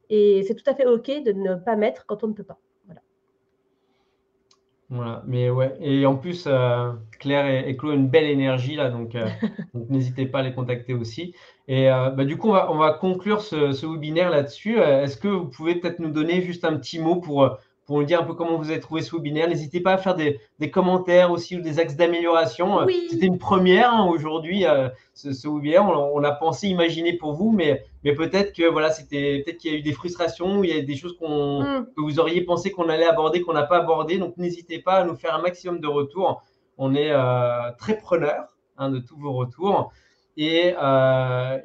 et c'est tout à fait OK de ne pas mettre quand on ne peut pas. Voilà, mais ouais, et en plus, Claire et Chloé ont une belle énergie là, donc n'hésitez pas à les contacter aussi. Et du coup, on va conclure ce webinaire là-dessus. Est-ce que vous pouvez peut-être nous donner juste un petit mot pour nous dire un peu comment vous avez trouvé ce webinaire? N'hésitez pas à faire des commentaires aussi ou des axes d'amélioration. Oui. C'était une première aujourd'hui, ce webinaire. On a pensé, imaginé pour vous, mais peut-être que voilà, peut-être qu'il y a eu des frustrations, il y a des choses que vous auriez pensé qu'on allait aborder, qu'on n'a pas abordé. Donc n'hésitez pas à nous faire un maximum de retours. On est très preneurs. de tous vos retours. Et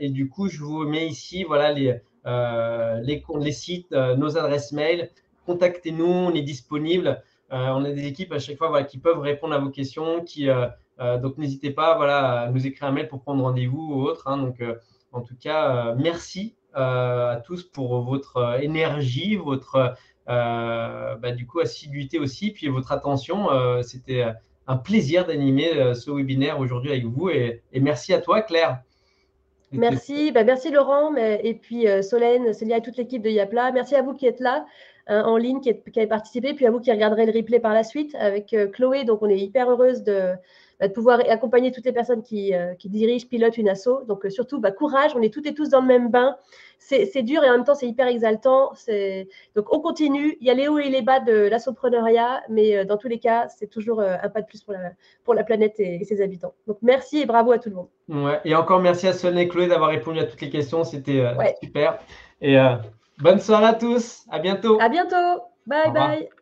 du coup, je vous mets ici voilà, les sites, nos adresses mail. Contactez-nous, on est disponible. On a des équipes à chaque fois voilà, qui peuvent répondre à vos questions. Donc, n'hésitez pas voilà, à nous écrire un mail pour prendre rendez-vous ou autre. Donc, en tout cas, merci à tous pour votre énergie, votre du coup, assiduité aussi, puis votre attention. C'était un plaisir d'animer ce webinaire aujourd'hui avec vous et merci à toi, Claire. Merci, merci Laurent, et puis Solène, Célia et toute l'équipe de Yapla. Merci à vous qui êtes là en ligne, qui avez participé, puis à vous qui regarderez le replay par la suite avec Chloé. Donc, on est hyper heureuse de pouvoir accompagner toutes les personnes qui dirigent, pilotent une asso. Donc, surtout, courage, on est toutes et tous dans le même bain. C'est dur et en même temps, c'est hyper exaltant. Donc, on continue. Il y a les hauts et les bas de l'assopreneuriat, mais dans tous les cas, c'est toujours un pas de plus pour la planète et ses habitants. Donc, merci et bravo à tout le monde. Ouais, et encore merci à Solène et Chloé d'avoir répondu à toutes les questions. C'était Ouais. super. Et bonne soirée à tous. À bientôt. À bientôt. Bye bye.